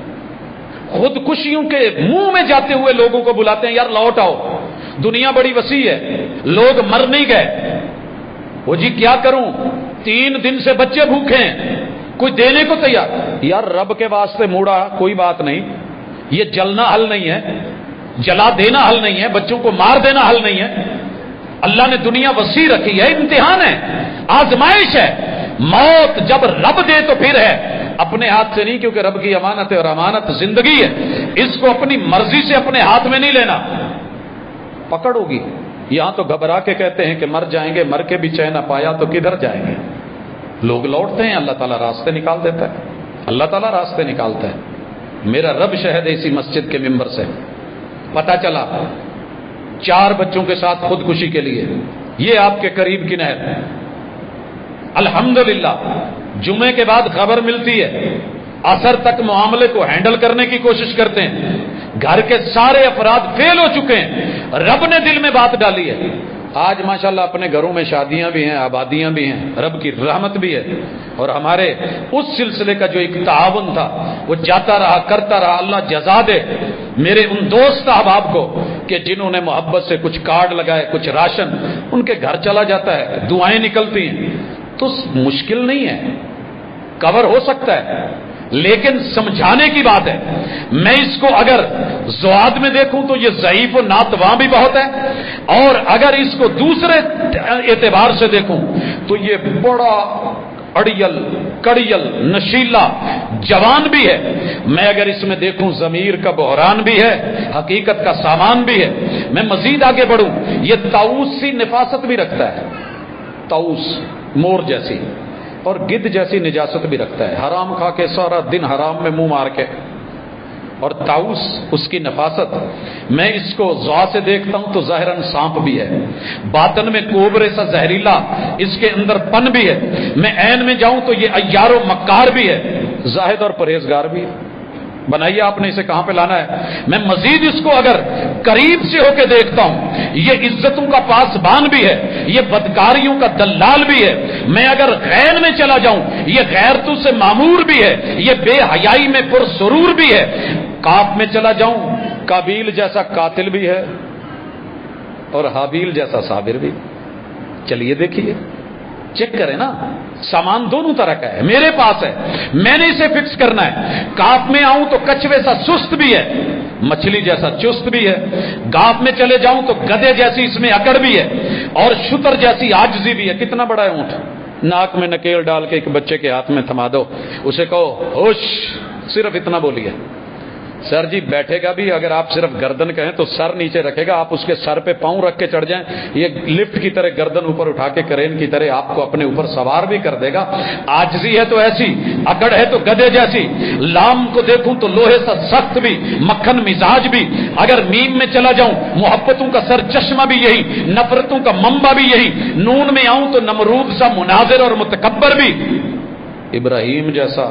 खुदकुशियों के मुंह में जाते हुए लोगों को बुलाते हैं, यार लौट आओ, दुनिया बड़ी वसी है, लोग मर नहीं गए, वो जी क्या करूं, 3 दिन से बच्चे भूखे हैं, कोई देने को तैयार। यार रब के वास्ते मूड़ा कोई बात नहीं, ये जलना हल नहीं है, जला देना हल नहीं है, बच्चों को मार देना हल नहीं है। अल्लाह ने दुनिया वसी रखी है, इम्तिहान है, आजमाइश है। मौत जब रब दे तो फिर है, अपने हाथ से नहीं, क्योंकि रब की अमानत है और अमानत जिंदगी है, इसको अपनी मर्जी से अपने हाथ में नहीं लेना। पकड़ होगी। यहां तो घबरा के कहते हैं कि मर जाएंगे, मर के भी चैन न पाया तो किधर जाएंगे। लोग लौटते हैं, अल्लाह ताला रास्ते निकाल देता है, अल्लाह ताला रास्ते निकालता है। मेरा रब शहद इसी मस्जिद के मिंबर से पता चला 4 बच्चों के साथ खुदकुशी के लिए, ये आपके करीब की नहर। अल्हम्दुलिल्लाह जुमे के बाद खबर मिलती है, असर तक मामले को हैंडल करने की कोशिश करते हैं, घर के सारे अफराद फेल हो चुके हैं, रब ने दिल में बात डाली है। आज माशाल्लाह अपने घरों में शादियां भी हैं, आबादियां भी हैं, रब की रहमत भी है। और हमारे उस सिलसिले का जो एक ताउन था वो जाता रहा, करता रहा। अल्लाह जजा दे मेरे उन दोस्त अहबाब को कि जिन्होंने मोहब्बत से कुछ कार्ड लगाए, कुछ राशन, उनके घर चला जाता है, दुआएं निकलती हैं। तो मुश्किल नहीं है, कवर हो सकता है, लेकिन समझाने की बात है। मैं इसको अगर ज़ुआद में देखूं तो ये ज़ईफ और नातवां भी बहुत है, और अगर इसको दूसरे एतबार से देखूं तो ये बड़ा अड़ियल, कड़ियल, नशीला जवान भी है। मैं अगर इसमें देखूं ज़मीर का बहरान भी है, हकीकत का सामान भी है। मैं मजीद आगे बढ़ूं, ये ताऊस सी निफासत भी रखता है, ताऊस मोर जैसी, और गिद्ध जैसी निजासत भी रखता है। हराम खा के सारा दिन हराम में मुंह मार के, और ताउस उसकी नफासत। मैं इसको ज़ा से देखता हूं तो ज़ाहिरन सांप भी है, बातन में कोबरे सा जहरीला इसके अंदर पन भी है। मैं ऐन में जाऊं तो ये अय्यारो मक्कार भी है, जाहिद और परहेजगार भी है। बनाइए आपने इसे कहां पे लाना है। मैं मजीद इसको अगर करीब से होके देखता हूं, ये इज्जतों का पासबान भी है, ये बदकारियों का दलाल भी है। मैं अगर गैर में चला जाऊं, ये गैरतों से मामूर भी है, ये बेहयाई में पुरसुरूर भी है। काफ में चला जाऊं, काबिल जैसा कातिल भी है और हाबील जैसा साबिर भी। चलिए देखिए, चेक करें ना, सामान दोनों तरह का है, मेरे पास है, मैंने इसे फिक्स करना है। काफ में आऊं तो कछुए सा सुस्त भी है, मछली जैसा चुस्त भी है। गाफ में चले जाऊं तो गधे जैसी इसमें अकड़ भी है, और शुतर जैसी आजिजी भी है। कितना बड़ा है ऊंट, नाक में नकेल डाल के एक बच्चे के हाथ में थमा दो, उसे कहो होश, सिर्फ इतना बोलिए। सर जी बैठेगा भी, अगर आप सिर्फ गर्दन कहें तो सर नीचे रखेगा, आप उसके सर पे पांव रख के चढ़ जाएं, ये लिफ्ट की तरह गर्दन ऊपर उठा के करेन की तरह आपको अपने ऊपर सवार भी कर देगा। आजिज़ी है तो ऐसी, अकड़ है तो गधे जैसी। लाम को देखूं तो लोहे सा सख्त भी, मक्खन मिजाज भी। अगर मीम में चला जाऊं, मोहब्बतों का सर चश्मा भी यही, नफरतों का मंबा भी यही। नून में आऊं तो नमरूद सा मुनाजिर और मुतकब्बर भी, इब्राहिम जैसा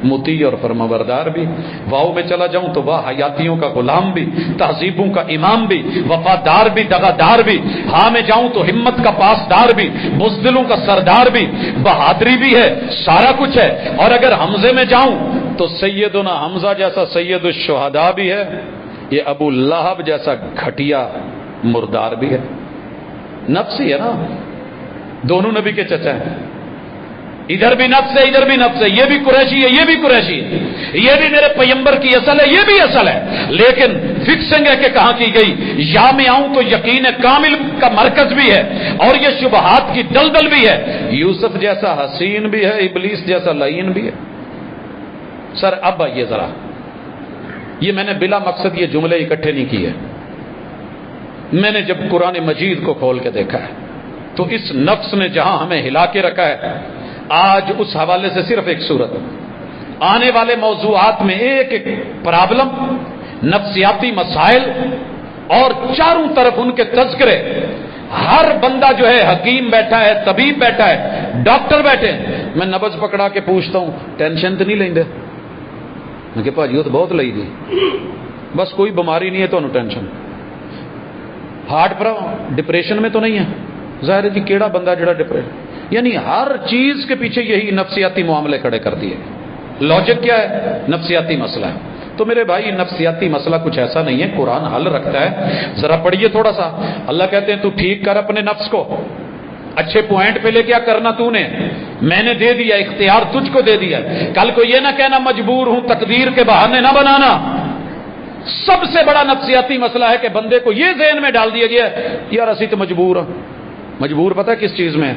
मुती और फरमाबरदार भी। वाव में चला जाऊं तो वाह हयातियों का गुलाम भी, तहजीबों का इमाम भी, वफादार भी, दगादार भी। हाँ में जाऊं तो हिम्मत का पासदार भी, बुज़दिलों का सरदार भी, बहादुरी भी है, सारा कुछ है। और अगर हमजे में जाऊं तो सैयदुना हमजा जैसा सैयदुश शुहदा भी है, ये अबू लहब जैसा घटिया मुर्दार भी है। नफ्स ही है ना, दोनों नबी के चचा हैं, इधर भी नफ्स है, इधर भी नफ्स है। ये भी कुरैशी है, ये भी कुरैशी है, ये भी मेरे पैगंबर की असल है, ये भी असल है। लेकिन फिक्सिंग है कि कहां की गई। या में आऊं तो यकीन कामिल का मरकज भी है, और ये शुबहात की दलदल भी है। यूसुफ जैसा हसीन भी है, इबलीस जैसा लईन भी है। सर अब आइए जरा, ये मैंने बिला मकसद ये जुमले इकट्ठे नहीं किए। मैंने जब कुरान मजीद को खोल के देखा है तो इस नफ्स ने जहां हमें हिला के रखा है, आज उस हवाले से सिर्फ एक सूरत, आने वाले मौजूआत में एक एक प्रॉब्लम, नफ्सियाती मसाइल, और चारों तरफ उनके तज़किरे। हर बंदा जो है, हकीम बैठा है, तबीब बैठा है, डॉक्टर बैठे हैं। मैं नब्ज पकड़ा के पूछता हूं, टेंशन तो नहीं लेंदे? मैं कहा भाजी वो तो बहुत लई दी, बस कोई बीमारी नहीं है तो टेंशन। हार्ट प्रॉब्लम, डिप्रेशन में तो नहीं है? जाहिर है जी, केड़ा बंदा जड़ा डिप्रेशन। यानी हर चीज के पीछे यही नफ्सियाती मामले खड़े कर दिए। लॉजिक क्या है? नफ्सियाती मसला है। तो मेरे भाई, नफ्सियाती मसला कुछ ऐसा नहीं है, कुरान हल रखता है। जरा पढ़िए थोड़ा सा। अल्लाह कहते हैं तू ठीक कर अपने नफ्स को, अच्छे पॉइंट पे लेके आ, करना तूने, मैंने दे दिया, इख्तियार तुझको दे दिया। कल को ये ना कहना मजबूर हूं, तकदीर के बहाने ना बनाना। सबसे बड़ा नफ्सियाती मसला है कि बंदे को ये ज़हन में डाल दिया गया यार असी तो मजबूर हां। मजबूर पता है किस चीज में?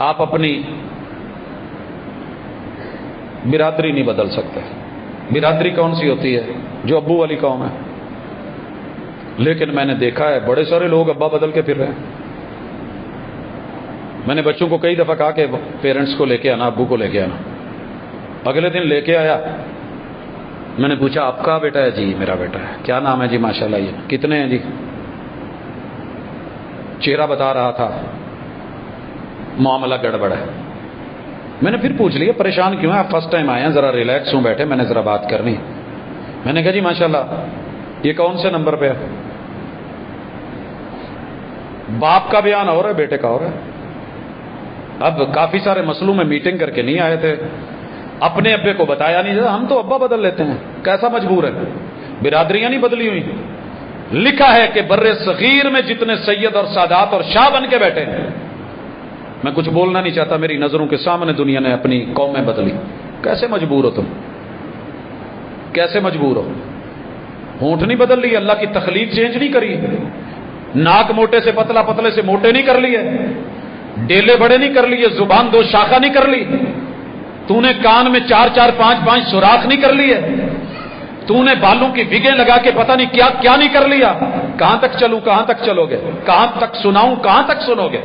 आप अपनी बिरादरी नहीं बदल सकते। बिरादरी कौन सी होती है? जो अब्बू वाली कौम है। लेकिन मैंने देखा है बड़े सारे लोग अब्बा बदल के फिर रहे हैं। मैंने बच्चों को कई दफा कहा कि पेरेंट्स को लेके आना, अब्बू को लेके आना। अगले दिन लेके आया, मैंने पूछा आपका बेटा है? जी मेरा बेटा है। क्या नाम है? जी माशाल्लाह। ये कितने हैं? जी। चेहरा बता रहा था, मामला गड़बड़ है। मैंने फिर पूछ लिया परेशान क्यों है? आप फर्स्ट टाइम आए हैं, जरा रिलैक्स हूं बैठे, मैंने जरा बात करनी। मैंने कहा जी माशाल्लाह। ये कौन से नंबर पे है? बाप का बयान हो रहा है, बेटे का हो रहा है। अब काफी सारे मसलों में मीटिंग करके नहीं आए थे, अपने अब्बे को बताया नहीं। हम तो अब्बा बदल लेते हैं, कैसा मजबूर है? बिरादरियां नहीं बदली हुई। लिखा है कि बर्रे सगीर में जितने सैयद और सादात और शाह बन के बैठे हैं, मैं कुछ बोलना नहीं चाहता, मेरी नजरों के सामने दुनिया ने अपनी कौमें बदली। कैसे मजबूर हो तुम? कैसे मजबूर हो? होंठ नहीं बदल ली, अल्लाह की तखलीक चेंज नहीं करी, नाक मोटे से पतला, पतले से मोटे नहीं कर लिए, डेले बड़े नहीं कर लिए, जुबान दो शाखा नहीं कर ली, तूने कान में 4-4, 5-5 सुराख नहीं कर लिए, तूने बालों की विगे लगा के पता नहीं क्या क्या नहीं कर लिया। कहां तक चलूं, कहां तक चलोगे? कहां तक सुनाऊं, कहां तक सुनोगे?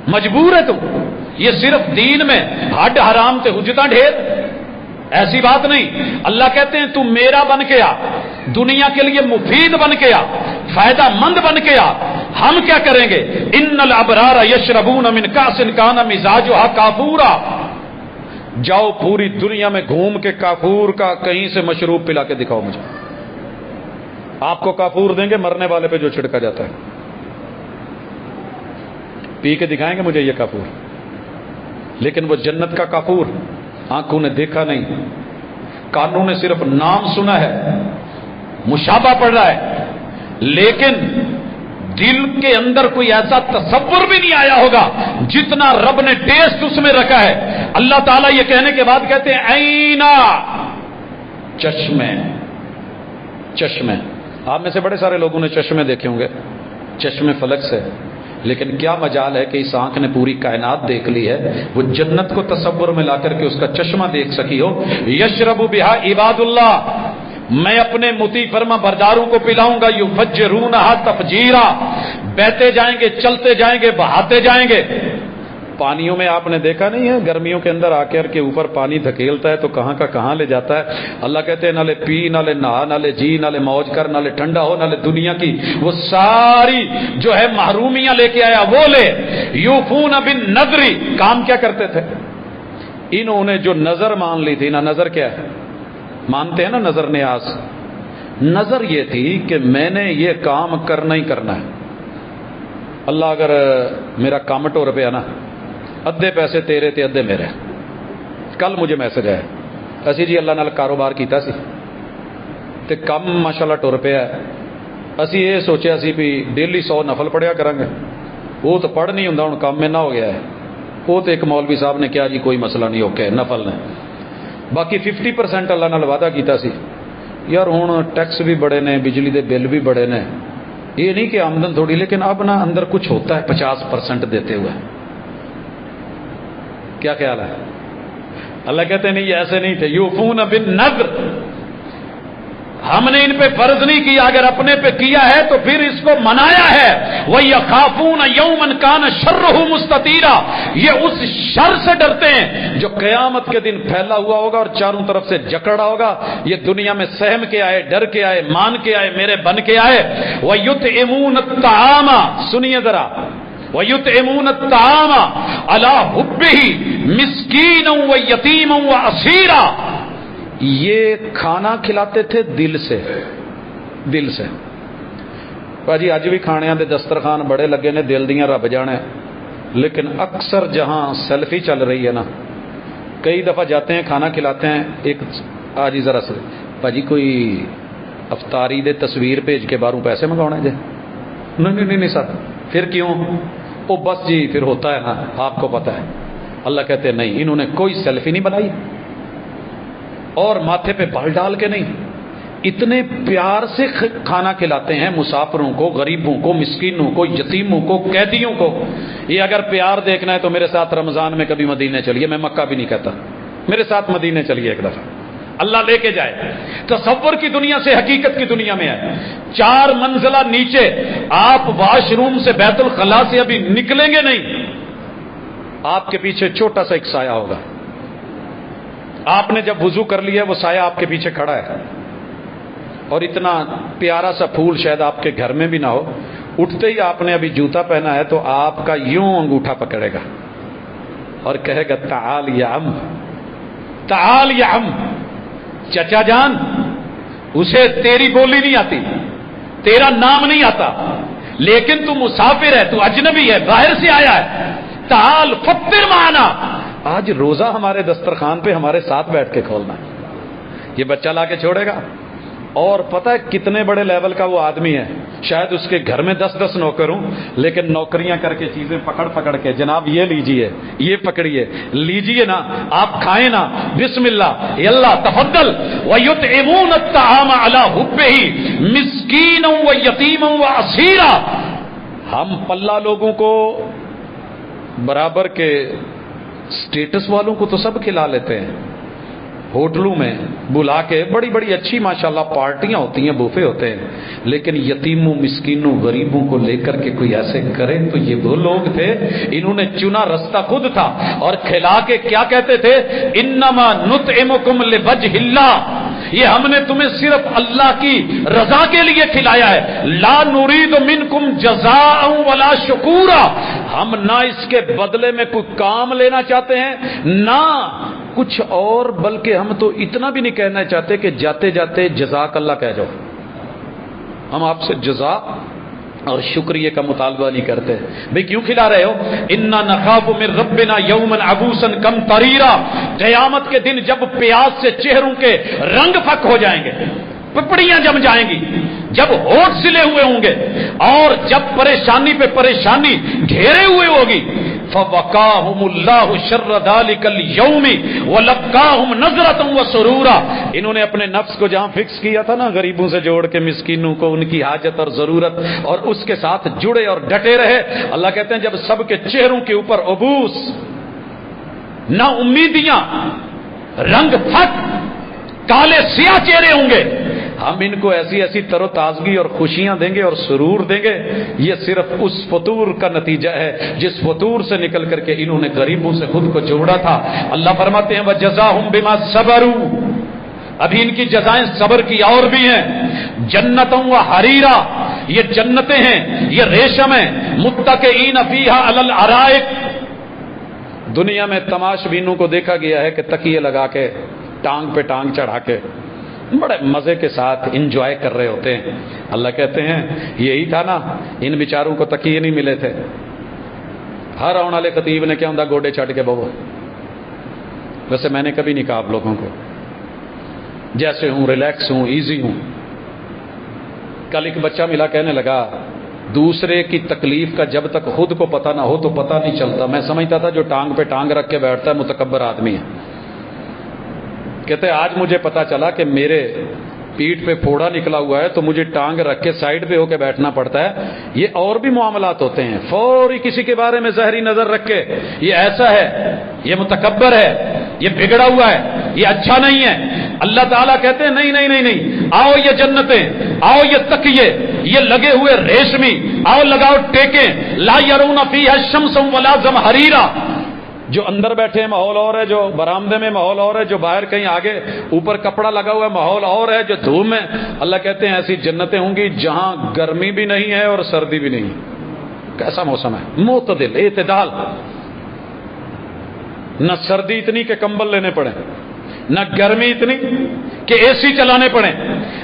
मजबूर है तुम। ये सिर्फ दीन में हड हराम ते हुज्जतां ढेर, ऐसी बात नहीं। अल्लाह कहते हैं तू मेरा बन के आ, दुनिया के लिए मुफीद बन के आ, फायदा मंद बन के आ। हम क्या करेंगे? इन्नल अबरार यशरबून मिन कासिन काना मिजाजुहा काफूरा। जाओ पूरी दुनिया में घूम के काफूर का कहीं से मशरूब पिला के दिखाओ मुझे। आपको काफूर देंगे मरने वाले पे जो छिड़का जाता है, पी के दिखाएंगे मुझे ये काफूर। लेकिन वो जन्नत का काफूर आंखों ने देखा नहीं, कानों ने सिर्फ नाम सुना है, मुशाबा पड़ रहा है, लेकिन दिल के अंदर कोई ऐसा तसव्वुर भी नहीं आया होगा जितना रब ने टेस्ट उसमें रखा है। अल्लाह ताला ये कहने के बाद कहते हैं ऐना, चश्मे। चश्मे, आप में से बड़े सारे लोगों ने चश्मे देखे होंगे, चश्मे फलक से। लेकिन क्या मजाल है कि इस आंख ने पूरी कायनात देख ली है, वो जन्नत को तसव्वुर में ला करके उसका चश्मा देख सकी हो। यशरबु बिहा इबादुल्लाह, मैं अपने मुती फरमा बरदारों को पिलाऊंगा। युफज्जिरूनहा तफजीरा, बहते जाएंगे, चलते जाएंगे, बहाते जाएंगे। पानियों में आपने देखा नहीं है, गर्मियों के अंदर आकर के ऊपर पानी धकेलता है तो कहां का कहां ले जाता है। अल्लाह कहते हैं नाले पी, नाले नहा, नाले जी, नाले मौज कर, नाले ठंडा हो, नाले दुनिया की वो सारी जो है महरूमियां लेके आया वो ले। यूफून बिन नजरी, काम क्या करते थे इन्होंने? जो नजर मान ली थी ना, नजर क्या है मानते हैं ना, नजर न्यास। नजर ये थी कि मैंने ये काम करना ही करना है। अल्लाह अगर मेरा काम टुर पिया ना, अद्धे पैसे तेरे ते अद्धे मेरे। कल मुझे मैसेज आया, असी जी अल्लाह नाल कारोबार कीता सी ते कम माशाअल्लाह टुर पिया। असी ये सोचा सी भी डेली 100 नफल पढ़िया करांगे, वो तो पढ़ नहीं हुंदा, हुण काम इन्ना हो गया है। वो तो एक मौलवी साहब ने कहा जी कोई मसला नहीं, ओके नफल ने। बाकी 50% अल्लाह नाल वादा कीता सी। यार हुण टैक्स भी बड़े ने, बिजली के बिल भी बड़े ने, ये नहीं कि आमदन थोड़ी, लेकिन अब ना अंदर कुछ होता है 50% देते हुए। क्या ख्याल है? अल्लाह कहते नहीं ऐसे नहीं थे। यूफून बिन नज़्र, हमने इन पे फर्ज नहीं किया, अगर अपने पे किया है तो फिर इसको मनाया है। वही यखाफून यौमन कान शर्रुहु मुस्ततीरा, ये उस शर से डरते हैं जो कयामत के दिन फैला हुआ होगा और चारों तरफ से जकड़ा होगा। ये दुनिया में सहम के आए, डर के आए, मान के आए, मेरे बन के आए। वयुतइमून अत्तामा, सुनिए जरा, वयुतइमून अत्तामा अला हुब्बिही मिस्कीनन व यतीमन व असीरा, ये खाना खिलाते थे दिल से, दिल से। भाजी अज भी खाणियां दे दस्तरखान बड़े लगे ने, दिल दियां रब जाने। लेकिन अक्सर जहां सेल्फी चल रही है ना, कई दफा जाते हैं खाना खिलाते हैं, एक आज ही जरा से भाजी कोई अफतारी दे तस्वीर भेज के बाहरों पैसे मंगाने जे, नहीं नहीं नहीं सर, फिर क्यों? वो बस जी फिर होता है ना, आपको पता है। अल्लाह कहते हैं नहीं, इन्होंने कोई सेल्फी नहीं बनाई और माथे पे बल डाल के नहीं, इतने प्यार से खाना खिलाते हैं मुसाफिरों को, गरीबों को, मिस्कीनों को, यतीमों को, कैदियों को। ये अगर प्यार देखना है तो मेरे साथ रमजान में कभी मदीने चलिए, मैं मक्का भी नहीं कहता, मेरे साथ मदीने चलिए एक दफा, अल्लाह लेके जाए। तसव्वुर की दुनिया से हकीकत की दुनिया में है। 4 मंजिला नीचे आप वॉशरूम से बैतुल खला से अभी निकलेंगे नहीं, आपके पीछे छोटा सा एक साया होगा। आपने जब वुजू कर लिया वो साया आपके पीछे खड़ा है, और इतना प्यारा सा फूल शायद आपके घर में भी ना हो। उठते ही आपने अभी जूता पहना है तो आपका यूं अंगूठा पकड़ेगा और कहेगा ताल या अम, ताल या अम। चचा जान, उसे तेरी बोली नहीं आती, तेरा नाम नहीं आता, लेकिन तू मुसाफिर है, तू अजनबी है, बाहर से आया है, ताल फत्तिर माना, आज रोजा हमारे दस्तरखान पे हमारे साथ बैठ के खोलना है। ये बच्चा लाके छोड़ेगा। और पता है कितने बड़े लेवल का वो आदमी है, शायद उसके घर में 10-10 नौकर हूं, लेकिन नौकरियां करके चीजें पकड़ पकड़ के, जनाब ये लीजिए, ये पकड़िए, लीजिए ना, आप खाएं ना, बिस्मिल्लाह यल्ला तफद्दल व युतइमून अत्ताआम अला हुब्बिही मिस्कीनन व यतीमन व असीरा। हम पल्ला लोगों को बराबर के स्टेटस वालों को तो सब खिला लेते हैं, होटलों में बुला के बड़ी बड़ी अच्छी माशाल्लाह पार्टियां होती हैं, बुफे होते हैं, लेकिन यतीमों, मिस्कीनों, गरीबों को लेकर के कोई ऐसे करे तो ये वो लोग थे, इन्होंने चुना रास्ता खुद था। और खिला के क्या कहते थे, इन्नमा नुतइमुकुम लिवजहिल्लाह, ये हमने तुम्हें सिर्फ अल्लाह की रजा के लिए खिलाया है, ला नुरीदु मिनकुम जज़ाअन वला शुकूरा, हम ना इसके बदले में कोई काम लेना चाहते हैं ना कुछ और, बल्कि हम तो इतना भी नहीं कहना चाहते कि जाते जाते जज़ाक अल्लाह कह जाओ। हम आपसे जज़ा और शुक्रिया का मुतालबा नहीं करते। भाई क्यों खिला रहे हो, इन्ना नखाफु मिन रब्बिना यौमन अबूसन कम तरीरा, क़यामत के दिन जब प्यास से चेहरों के रंग फक हो जाएंगे, पिपड़ियां जम जाएंगी, जब होठ सिले हुए होंगे और जब परेशानी पे परेशानी घेरे हुए होगी, फवकाहुमुल्लाहु शर्र दालिकल यौमि व लक्काहुम नज़रतन व सुरूरा। इन्होंने अपने नफ्स को जहां फिक्स किया था ना, गरीबों से जोड़ के, मिस्कीनों को उनकी हाजत और जरूरत, और उसके साथ जुड़े और डटे रहे। अल्लाह कहते हैं जब सबके चेहरों के ऊपर उबूस, ना उम्मीदियां, रंग फट, काले सिया चेहरे होंगे, हम इनको ऐसी ऐसी तरोताजगी और खुशियां देंगे और सुरूर देंगे। ये सिर्फ उस फतूर का नतीजा है जिस फतूर से निकल करके इन्होंने गरीबों से खुद को जोड़ा था। अल्लाह फरमाते हैं वजज़ाहुम बिमा सबरू, अभी इनकी जजाएं सब्र की और भी हैं। जन्नतों व हरीरा, ये जन्नतें हैं, ये रेशम है। मुत्तकीन फीहा अलल अराइक, दुनिया में तमाशबीनों को देखा गया है कि तकिए लगा के, टांग पे टांग चढ़ा के बड़े मजे के साथ इंजॉय कर रहे होते हैं। अल्लाह कहते हैं यही था ना, इन बेचारों को तकिए नहीं मिले थे। हर आने वाले खतीब ने क्या होता, गोडे चढ़ के बवो। वैसे मैंने कभी नहीं कहा आप लोगों को, जैसे हूं, रिलैक्स हूं, इजी हूं। कल एक बच्चा मिला, कहने लगा दूसरे की तकलीफ का जब तक खुद को पता ना हो तो पता नहीं चलता। मैं समझता था जो टांग पे टांग रख के बैठता है मुतकब्बर आदमी है। कहते आज मुझे पता चला कि मेरे पीठ पे फोड़ा निकला हुआ है तो मुझे टांग रख के साइड पे होके बैठना पड़ता है। ये और भी मामलात होते हैं, फौरी किसी के बारे में जहरी नजर रख के, ये ऐसा है, ये मुतकब्बर है, ये बिगड़ा हुआ है, ये अच्छा नहीं है। अल्लाह ताला कहते हैं नहीं नहीं नहीं नहीं, आओ ये जन्नतें, आओ ये तकिए, ये लगे हुए रेशमी, आओ लगाओ टेके, ला यरूना फीहा शम्सन वला ज़महरीरा। जो अंदर बैठे माहौल और है, जो बरामदे में माहौल और है, जो बाहर कहीं आगे ऊपर कपड़ा लगा हुआ माहौल और है, जो धूप में। अल्लाह कहते हैं ऐसी जन्नतें होंगी जहां गर्मी भी नहीं है और सर्दी भी नहीं। कैसा मौसम है, मुतदिल, एतदाल, न सर्दी इतनी के कंबल लेने पड़े, न गर्मी इतनी कि एसी चलाने पड़े।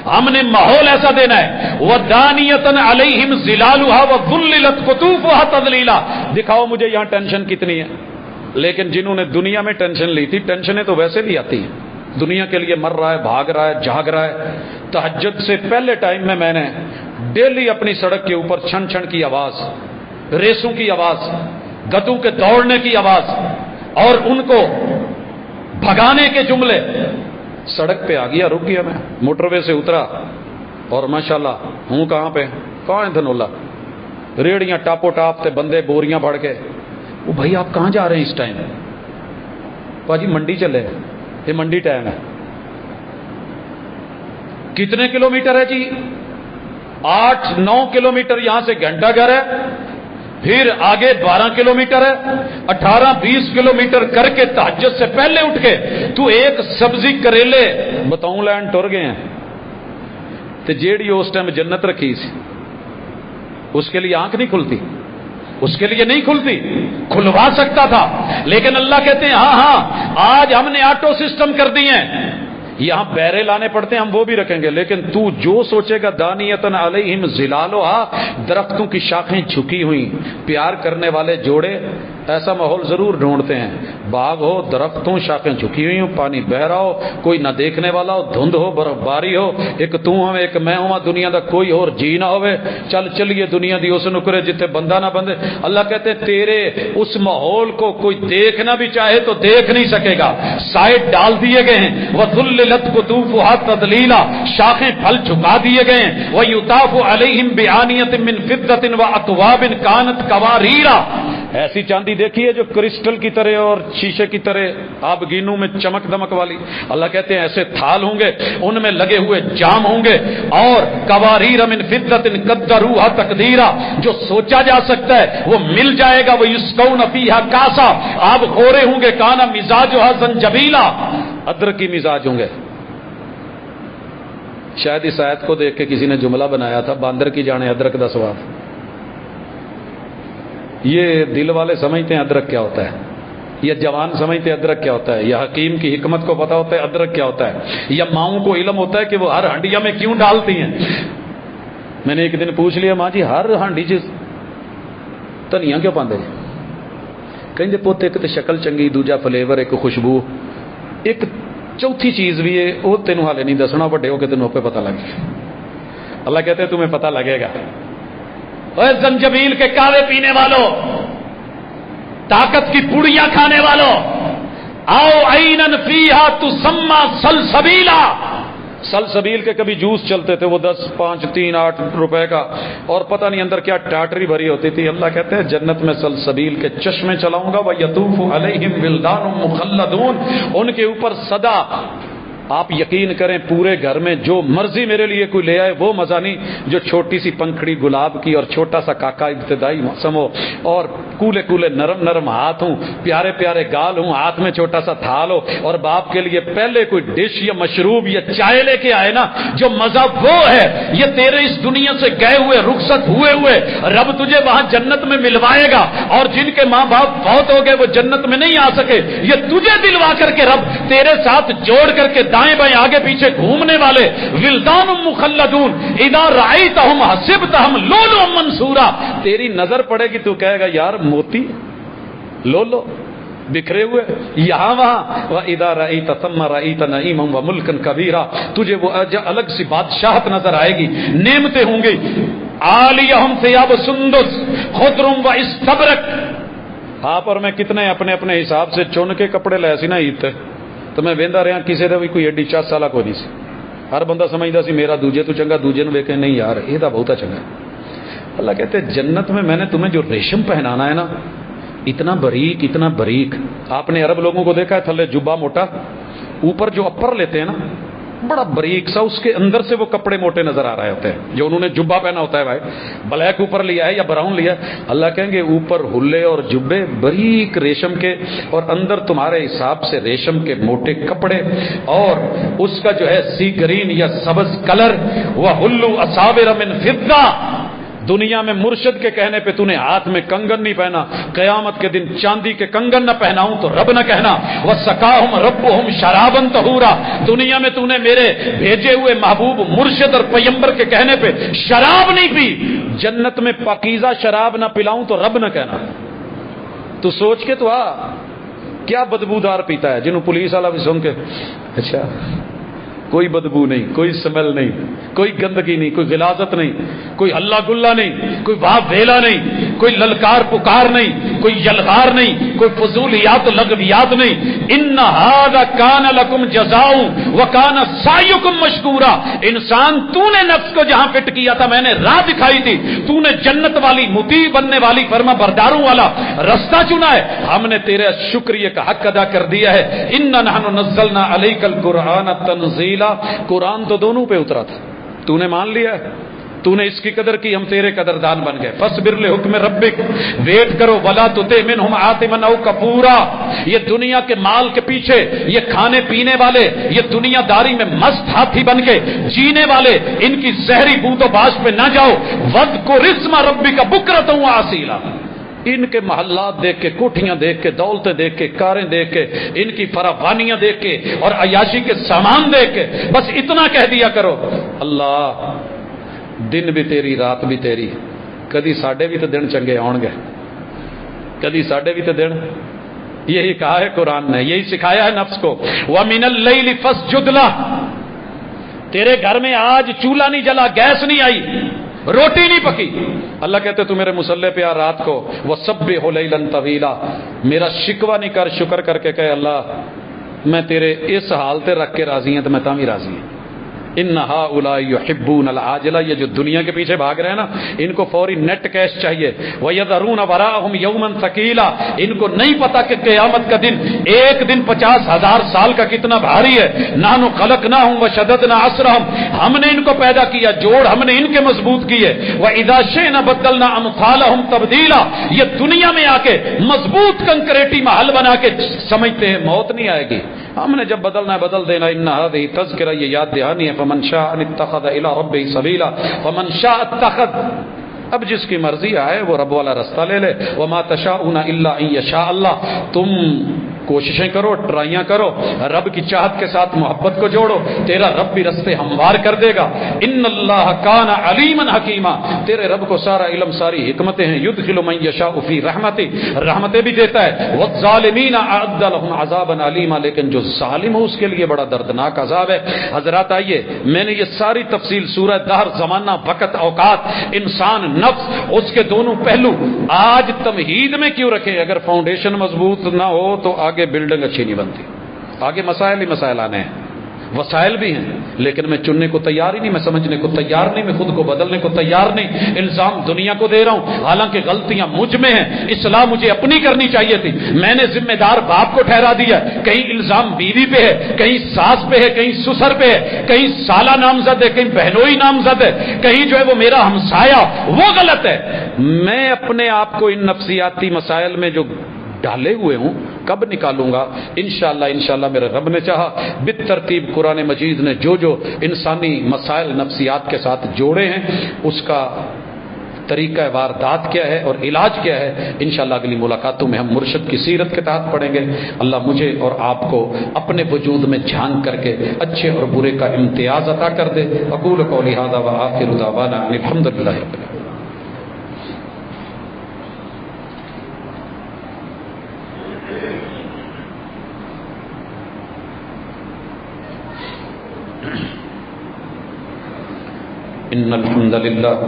हमने माहौल ऐसा देना है। वदानियतन अलैहिम जिलालुहा व दुल्लिलत कुतूफुहा तदलीला। दिखाओ मुझे यहां टेंशन कितनी है। लेकिन जिन्होंने दुनिया में टेंशन ली थी, टेंशनें तो वैसे भी आती हैं। दुनिया के लिए मर रहा है, भाग रहा है, जाग रहा है। तहज्जुद से पहले टाइम में मैंने डेली अपनी सड़क के ऊपर छन छन की आवाज रेसों की आवाज, गधों के दौड़ने की आवाज और उनको भगाने के जुमले। सड़क पे आ गया, रुक गया, मैं मोटरवे से उतरा और माशाल्लाह हूं कहां पे, कहां है धनोला, रेड़ियां टापो टाप ते बंदे बोरियां भर के। वो भाई आप कहां जा रहे हैं इस टाइम? पाजी मंडी चले, ये मंडी टाइम है। कितने किलोमीटर है जी? 8-9 किलोमीटर यहां से घंटा घर है, फिर आगे 12 किलोमीटर है, 18-20 किलोमीटर करके तहज्जुद से पहले उठ के तू एक सब्जी करेले बताऊं लैंड टुर गए हैं। ते जेड़ी उस टाइम जन्नत रखी सी उसके लिए आंख नहीं खुलती, उसके लिए नहीं खुलती, खुलवा सकता था, लेकिन अल्लाह कहते हैं हाँ हाँ आज हमने ऑटो सिस्टम कर दिए हैं, यहां बैरे लाने पड़ते हैं, हम वो भी रखेंगे, लेकिन तू जो सोचेगा दानियतन अलैहिम जिलालुहा, दरख्तों की शाखें झुकी हुई, प्यार करने वाले जोड़े ऐसा माहौल जरूर ढूंढते हैं। बाग हो, दरख्त हो, शाखें झुकी हुई हो, पानी बह रहा हो, कोई ना देखने वाला हो, धुंध हो, बर्फबारी हो, एक तू हो एक मैं हुआ, दुनिया का कोई और जी ना होवे, चल चलिए दुनिया दी उस नुकरे जिथे बंदा ना बंदे। अल्लाह कहते तेरे उस माहौल को कोई देखना भी चाहे तो देख नहीं सकेगा, साइड डाल दिए गए हैं। वह दुल्लत कुतूफुहा तदलीला, शाखें फल झुका दिए गए हैं। वह युताफु अलैहिम बिआनियतिन मिन फिद्दतिन व अकवाबिन कानत कवारीरा, ऐसी चांदी देखी है जो क्रिस्टल की तरह और शीशे की तरह आबगीनों में चमक दमक वाली। अल्लाह कहते हैं ऐसे थाल होंगे, उनमें लगे हुए जाम होंगे, और कवारीर मिन फिद्दतिन कद्दरूहा तकदीरा, जो सोचा जा सकता है वो मिल जाएगा। वो युस्कौन फीहा कासा, आब खोरे होंगे, काना मिजाजुहा ज़ंजबीला, अदरक की मिजाज होंगे। शायद इस आयत को देख के किसी ने जुमला बनाया था, बांदर की जाने अदरक दा स्वाद। ये दिल वाले समझते हैं अदरक क्या होता है, या जवान समझते हैं अदरक क्या होता है, या हकीम की हिकमत को पता होता है अदरक क्या होता है, या माओं को इल्म होता है कि वो हर हंडिया में क्यों डालती हैं। मैंने एक दिन पूछ लिया, मां जी हर हांडी च धनिया क्यों पाते? कहते पुत एक तो शक्ल चंगी, दूजा फ्लेवर, एक खुशबू, एक चौथी चीज भी है, वो तेन हाले नहीं दसना, बड़े होकर तेन आपे पता लग गया। अल्लाह कहते हैं तुम्हें पता लगेगा। और जंजबील के कावे पीने वालों, ताकत की पुड़ियां खाने वालों, आओ आइनन फीहा तुसम्मा सलसबीला, सलसबील के कभी जूस चलते थे, वो 10, 5, 3, 8 रुपए का, और पता नहीं अंदर क्या टाटरी भरी होती थी। अल्लाह कहते हैं जन्नत में सलसबील के चश्मे चलाऊंगा, व यतूफु अलैहिम विल्दानुम मुखल्लदून, उनके ऊपर सदा, आप यकीन करें पूरे घर में जो मर्जी मेरे लिए कोई ले आए वो मजा नहीं, जो छोटी सी पंखड़ी गुलाब की और छोटा सा काका इब्तिदाई मौसम हो, और कूले कूले नरम नरम हाथ हों, प्यारे प्यारे गाल हों, हाथ में छोटा सा थाल हो, और बाप के लिए पहले कोई डिश या मशरूब या चाय लेके आए ना, जो मजा वो है ये तेरे इस दुनिया से गए हुए, रुखसत हुए हुए रब तुझे वहां जन्नत में मिलवाएगा। और जिनके माँ बाप बहुत हो गए वो जन्नत में नहीं आ सके, ये तुझे दिलवा करके रब तेरे साथ जोड़ करके दाएं बाएं आगे पीछे घूमने वाले विल्दानुम मुखल्लदून इदा राइतहुम हसिबतहुम लुलुअम मंसूरा, तेरी नजर पड़ेगी तू कहेगा यार मोती लोलो बिखरे हुए यहां वहां। व इदा राईत तम्मा राईत नईमम व मुल्कन कबीरा, तुझे वो अलग सी बादशाहत नजर आएगी, नेमतें होंगी। आलियहुम सियाब सुंदुस खुदरुम व इस्तबरक, आप और मैं कितने अपने अपने हिसाब से चुन के कपड़े ले सी ना ईते, तो मैं वेंदा रहा किसी का भी कोई एडी चास वाला कोई नहीं सी, हर बंदा समझदा सी मेरा दूजे तो चंगा, दूजे ने वेखे नहीं यार ये बहुता चंगा। अल्लाह कहते जन्नत में मैंने तुम्हें जो रेशम पहनाना है ना, इतना बरीक इतना बरीक। आपने अरब लोगों को देखा है थल्ले जुब्बा मोटा, ऊपर जो अपर लेते हैं ना बड़ा बरीक सा, उसके अंदर से वो कपड़े मोटे नजर आ रहे होते हैं। जो उन्होंने जुब्बा पहना होता है भाई, ब्लैक ऊपर लिया है या ब्राउन लिया, अल्लाह कहेंगे ऊपर हुल्ले और जुब्बे बारीक रेशम के, और अंदर तुम्हारे हिसाब से रेशम के मोटे कपड़े, और उसका जो है सी ग्रीन या सब्ज कलर। वह हुल्लू असाविर मिन फिद्दा, दुनिया में मुर्शिद के कहने पे तूने हाथ में कंगन नहीं पहना, कयामत के दिन चांदी के कंगन न पहनाऊं तो रब न कहना। वह सकाहुम रब्बुहुम शराबन तहूरा, दुनिया में तूने मेरे भेजे हुए महबूब मुर्शिद और पैगंबर के कहने पे शराब नहीं पी, जन्नत में पाकीज़ा शराब न पिलाऊं तो रब न कहना। तू सोच के तो आ क्या बदबूदार पीता है, जिन्हों पुलिस वाला भी सुन के अच्छा کوئی بدبو نہیں، کوئی سمیل نہیں، کوئی گندگی نہیں، کوئی غلاظت نہیں، کوئی ہلا گلا نہیں، کوئی واہ ویلا نہیں، کوئی للکار پکار نہیں، کوئی یلغار نہیں، کوئی فضولیات و لغویات نہیں. ان ھذا کان لکم جزاء وکان سعیکم مشکورا. انسان تو نے نفس کو جہاں فٹ کیا تھا میں نے راہ دکھائی تھی، تو نے جنت والی مطیع بننے والی فرما برداروں والا رستہ چنا ہے، ہم نے تیرے شکریہ کا حق ادا کر دیا ہے. انا نحن نزلنا علیک القرآن تنزیلا. قرآن تو دونوں پہ اترا تھا، تو نے مان لیا ہے، تو نے اس کی قدر کی، ہم تیرے قدردان بن گئے. فاصبر لحکم ربک، ویٹ کرو، ولا تطع منہم آثما او کفورا. یہ دنیا کے مال کے پیچھے، یہ کھانے پینے والے، یہ دنیا داری میں مست ہاتھی بن کے جینے والے، ان کی زہری بود و باش پہ نہ جاؤ. وذکر اسم ربک بکرۃ واصیلا. ان کے محلات دیکھ کے، کوٹھیاں دیکھ کے، دولتیں دیکھ کے، کاریں دیکھ کے، ان کی فراوانیاں دیکھ کے اور عیاشی کے سامان دیکھ کے بس اتنا کہہ دیا کرو اللہ دن بھی تیری رات بھی تیری. کدی ساڈے بھی تو دن چنگے آن گے، کدی ساڈے بھی تو دن. یہی کہا ہے قرآن نے، یہی سکھایا ہے نفس کو. وَمِنَ اللَّيْلِ فَاسْجُدْ لَهُ. تیرے گھر میں آج چولہا نہیں جلا، گیس نہیں آئی، روٹی نہیں پکی، اللہ کہتے تو میرے مصلے پہ آ رات کو. وَسَبِّحُ لَيْلًا طَوِيلًا. میرا شکوہ نہیں کر، شکر کر کے کہے اللہ میں تیرے اس حال تے رکھ کے راضی ہیں تو میں تاں بھی راضی ہوں. ان ہؤلاء یحبون العاجلہ. یہ جو دنیا کے پیچھے بھاگ رہے ہیں نا، ان کو فوری نیٹ کیش چاہیے. وَيَذَرُونَ وَرَاءَهُمْ يَوْمًا ثَقِيلًا. ان کو نہیں پتا کہ قیامت کا دن ایک دن 50,000 سال کا کتنا بھاری ہے. نحن خلقناہم وشددنا اسرہم. ہم نے ان کو پیدا کیا، جوڑ ہم نے ان کے مضبوط کیے. وَإِذَا شِئْنَا بَدَّلْنَا أَمْثَالَهُمْ تَبْدِيلًا. یہ دنیا میں آ کے مضبوط کنکریٹی محل بنا کے سمجھتے ہیں موت نہیں آئے گی. ہم نے جب بدلنا ہے بدل دینا. ان هذه تذکرہ، یہ یاد دہانی ہے. فمن شاء اتخذ الى ربه سبیلا ومن شاء اتخذ. اب جس کی مرضی آئے وہ رب والا رستہ لے لے. وما تشاءون الا ان یشاء اللہ. تم کوششیں کرو، ٹرائیاں کرو، رب کی چاہت کے ساتھ محبت کو جوڑو، تیرا رب بھی رستے ہموار کر دے گا. ان اللہ کان علیما حکیما. تیرے رب کو سارا علم، ساری حکمتیں ہیں. یدخل من یشاء فی رحمتہ، رحمتیں بھی دیتا ہے. والظالمین اعد لهم عذابا علیما. لیکن جو ظالم ہو اس کے لیے بڑا دردناک عذاب ہے. حضرات آئیے، میں نے یہ ساری تفصیل سورہ دہر، زمانہ، وقت، اوقات، انسان، نفس، اس کے دونوں پہلو آج تمہید میں کیوں رکھے؟ اگر فاؤنڈیشن مضبوط نہ ہو تو آگے بلڈنگ اچھی نہیں بنتی. آگے مسائل ہی مسائل آنے ہیں، وسائل بھی ہیں، لیکن میں چننے کو تیار ہی نہیں، میں سمجھنے کو تیار نہیں، میں خود کو بدلنے کو تیار نہیں. الزام دنیا کو دے رہا ہوں، حالانکہ غلطیاں مجھ میں ہیں. اصلاح مجھے اپنی کرنی چاہیے تھی. میں نے ذمہ دار باپ کو ٹھہرا دیا. کہیں الزام بیوی پہ ہے، کہیں ساس پہ ہے، کہیں سسر پہ ہے، کہیں سالہ نامزد ہے، کہیں بہنوئی نامزد ہے، کہیں جو ہے وہ میرا ہمسایہ، وہ غلط ہے. میں اپنے آپ کو ان نفسیاتی مسائل میں جو ڈالے ہوئے ہوں کب نکالوں گا؟ انشاءاللہ میرے رب نے چاہا. بالترتیب قرآن مجید نے جو جو انسانی مسائل نفسیات کے ساتھ جوڑے ہیں اس کا طریقہ واردات کیا ہے اور علاج کیا ہے، انشاءاللہ اگلی ملاقاتوں میں ہم مرشد کی سیرت کے تحت پڑھیں گے. اللہ مجھے اور آپ کو اپنے وجود میں جھانک کر کے اچھے اور برے کا امتیاز عطا کر دے. اقول قولی ھذا وآخر دعوانا الحمدللہ رب العالمین. ان الحمد لله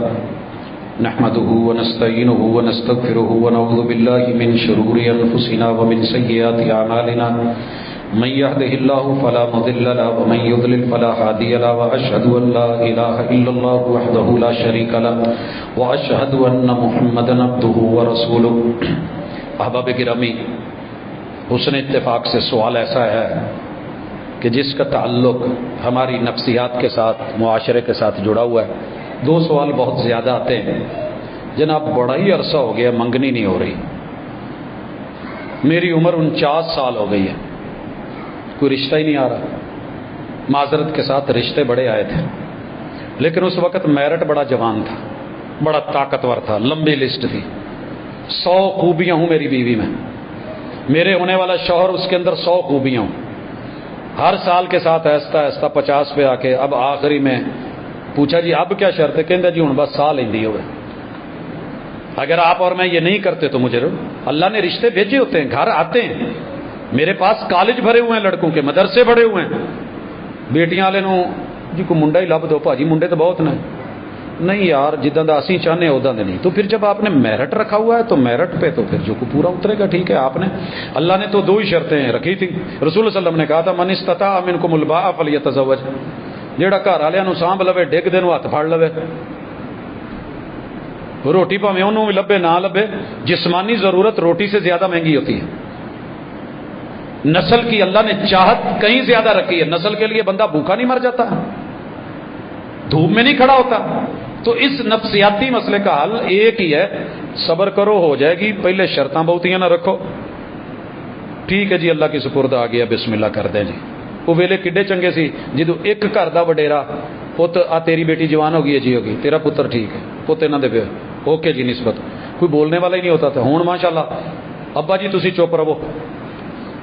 نحمده ونستعينه ونستغفره ونعوذ بالله من شرور انفسنا ومن سيئات اعمالنا. من يهده الله فلا مضل له ومن يضلل فلا هادي له. واشهد ان لا اله الا الله وحده لا شريك له واشهد ان محمدا عبده ورسوله. احباب گرامی، حسن اتفاق سے سوال ایسا ہے کہ جس کا تعلق ہماری نفسیات کے ساتھ، معاشرے کے ساتھ جڑا ہوا ہے. دو سوال بہت زیادہ آتے ہیں. جناب بڑا ہی عرصہ ہو گیا منگنی نہیں ہو رہی، میری عمر 49 سال ہو گئی ہے، کوئی رشتہ ہی نہیں آ رہا. معذرت کے ساتھ رشتے بڑے آئے تھے، لیکن اس وقت میرٹ بڑا جوان تھا، بڑا طاقتور تھا، لمبی لسٹ تھی. 100 خوبیاں ہوں میری بیوی میں، میرے ہونے والا شوہر اس کے اندر 100 خوبیاں ہوں. ہر سال کے ساتھ ایستا 50 پہ آ کے اب آخری میں پوچھا جی اب کیا شرط ہے؟ کہندہ جی ہوں بس سال ہی ہوئے. اگر آپ اور میں یہ نہیں کرتے تو مجھے اللہ نے رشتے بھیجے ہوتے ہیں، گھر آتے ہیں. میرے پاس کالج بھرے ہوئے ہیں، لڑکوں کے مدرسے بھرے ہوئے ہیں، बेटियां वाले नूं जी कोई मुंडा ही लभ दो भाजी, मुंडे तो बहुत ने। नहीं यार, जिदा का असी चाहते उदा दे नहीं। तो फिर जब आपने मेरिट रखा हुआ है तो मेरिट पे तो फिर जो को पूरा उतरेगा, ठीक है। आपने अल्लाह ने तो 2 ही शर्तें रखी थी। रसूल सल्लम ने कहा था मन इस्तता मिनकुमुल बाअ फलयतज़व्वज, जेड़ा घर वालियां नूं सांभ लवे, डिग दे नूं हथ फड़ लवे। रोटी भावें उन्होंने भी लभे ना लभे, जिस्मानी जरूरत रोटी से ज्यादा महंगी होती है। नस्ल की अल्लाह ने चाहत कहीं ज्यादा रखी है। नस्ल के लिए बंदा भूखा नहीं मर जाता, धूप में नहीं खड़ा होता। तो इस नफ्सियाती मसले का हल एक ही है, सब्र करो, हो जाएगी। पहले शर्तां बहुतियां ना रखो, ठीक है जी, अल्लाह की सुपुर्द आ गया, बिस्मिल्लाह कर दे जी। वो वेले किड्डे चंगे सी जो एक घर का वडेरा पुत आ तेरी बेटी जवान हो गई है जी, होगी, तेरा पुत्र ठीक है, पुत इन्हां दे पिओ ओके जी, निस्बत कोई बोलने वाला ही नहीं होता था। हुण माशाअल्लाह अब्बा जी तुसी चुप रहो,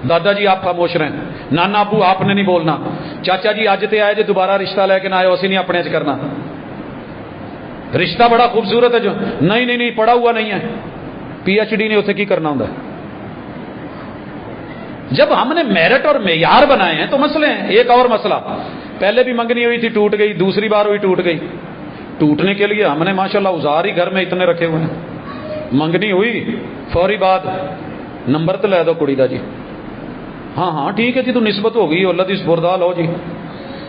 दादा जी आप खामोश रहें, नाना अबू आपने नहीं बोलना, चाचा जी अज ते आए जो दोबारा रिश्ता लैके ना आए, असीं नहीं अपने च करना। रिश्ता बड़ा खूबसूरत है जो, नहीं नहीं नहीं पढ़ा हुआ नहीं है, PhD ने उसे की करना होता है। जब हमने मेरिट और मेयार बनाए हैं तो मसले हैं। एक और मसला, पहले भी मंगनी हुई थी, टूट गई, दूसरी बार हुई, टूट गई। टूटने के लिए हमने माशाल्लाह औजार ही घर में इतने रखे हुए हैं। मंगनी हुई, फौरी बाद नंबर तो लै दो कुड़ी दा जी, हाँ हाँ ठीक है जी, तो निस्बत हो गई, अल्लाह दी सुपुर्द लो जी,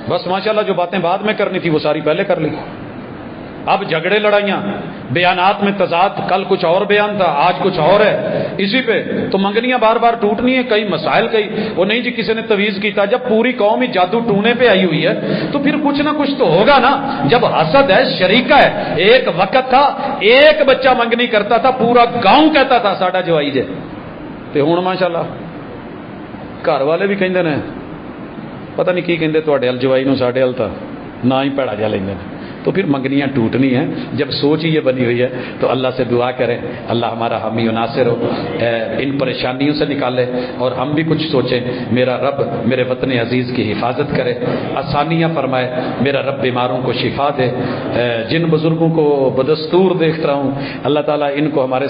बस माशाल्लाह जो बातें बाद में करनी थी वो सारी पहले कर ली। अब झगड़े लड़ाइयां, बयानात में तजाद, कल कुछ और बयान था, आज कुछ और है, इसी पे तो मंगनियां बार बार टूटनी है। कई मसाइल, कई वो नहीं जी किसी ने तवीज किया। जब पूरी कौम ही जादू टूने पे आई हुई है तो फिर कुछ ना कुछ तो होगा ना। जब हसद है, शरीका है, एक वक्त था एक बच्चा मंगनी करता था, पूरा गांव कहता था साडा जवाई जे, तो हुण माशाल्लाह घर वाले भी कहते ने पता नहीं की कहते तुहाडे अल जवाई नूं, साडे अल तां ना ही भैड़ा जिहा लैंदे ने। तो फिर मंगनियां टूटनी है। जब सोच ही ये बनी हुई है तो अल्लाह से दुआ करें, अल्लाह हमारा हामी व नासिर हो, इन परेशानियों से निकाले और हम भी कुछ सोचें। मेरा रब मेरे वतन अजीज़ की हिफाजत करे, आसानियाँ फरमाए, मेरा रब बीमारों को शिफा दे। जिन बुजुर्गों को बदस्तूर देख रहा हूँ, अल्लाह ताला इनको हमारे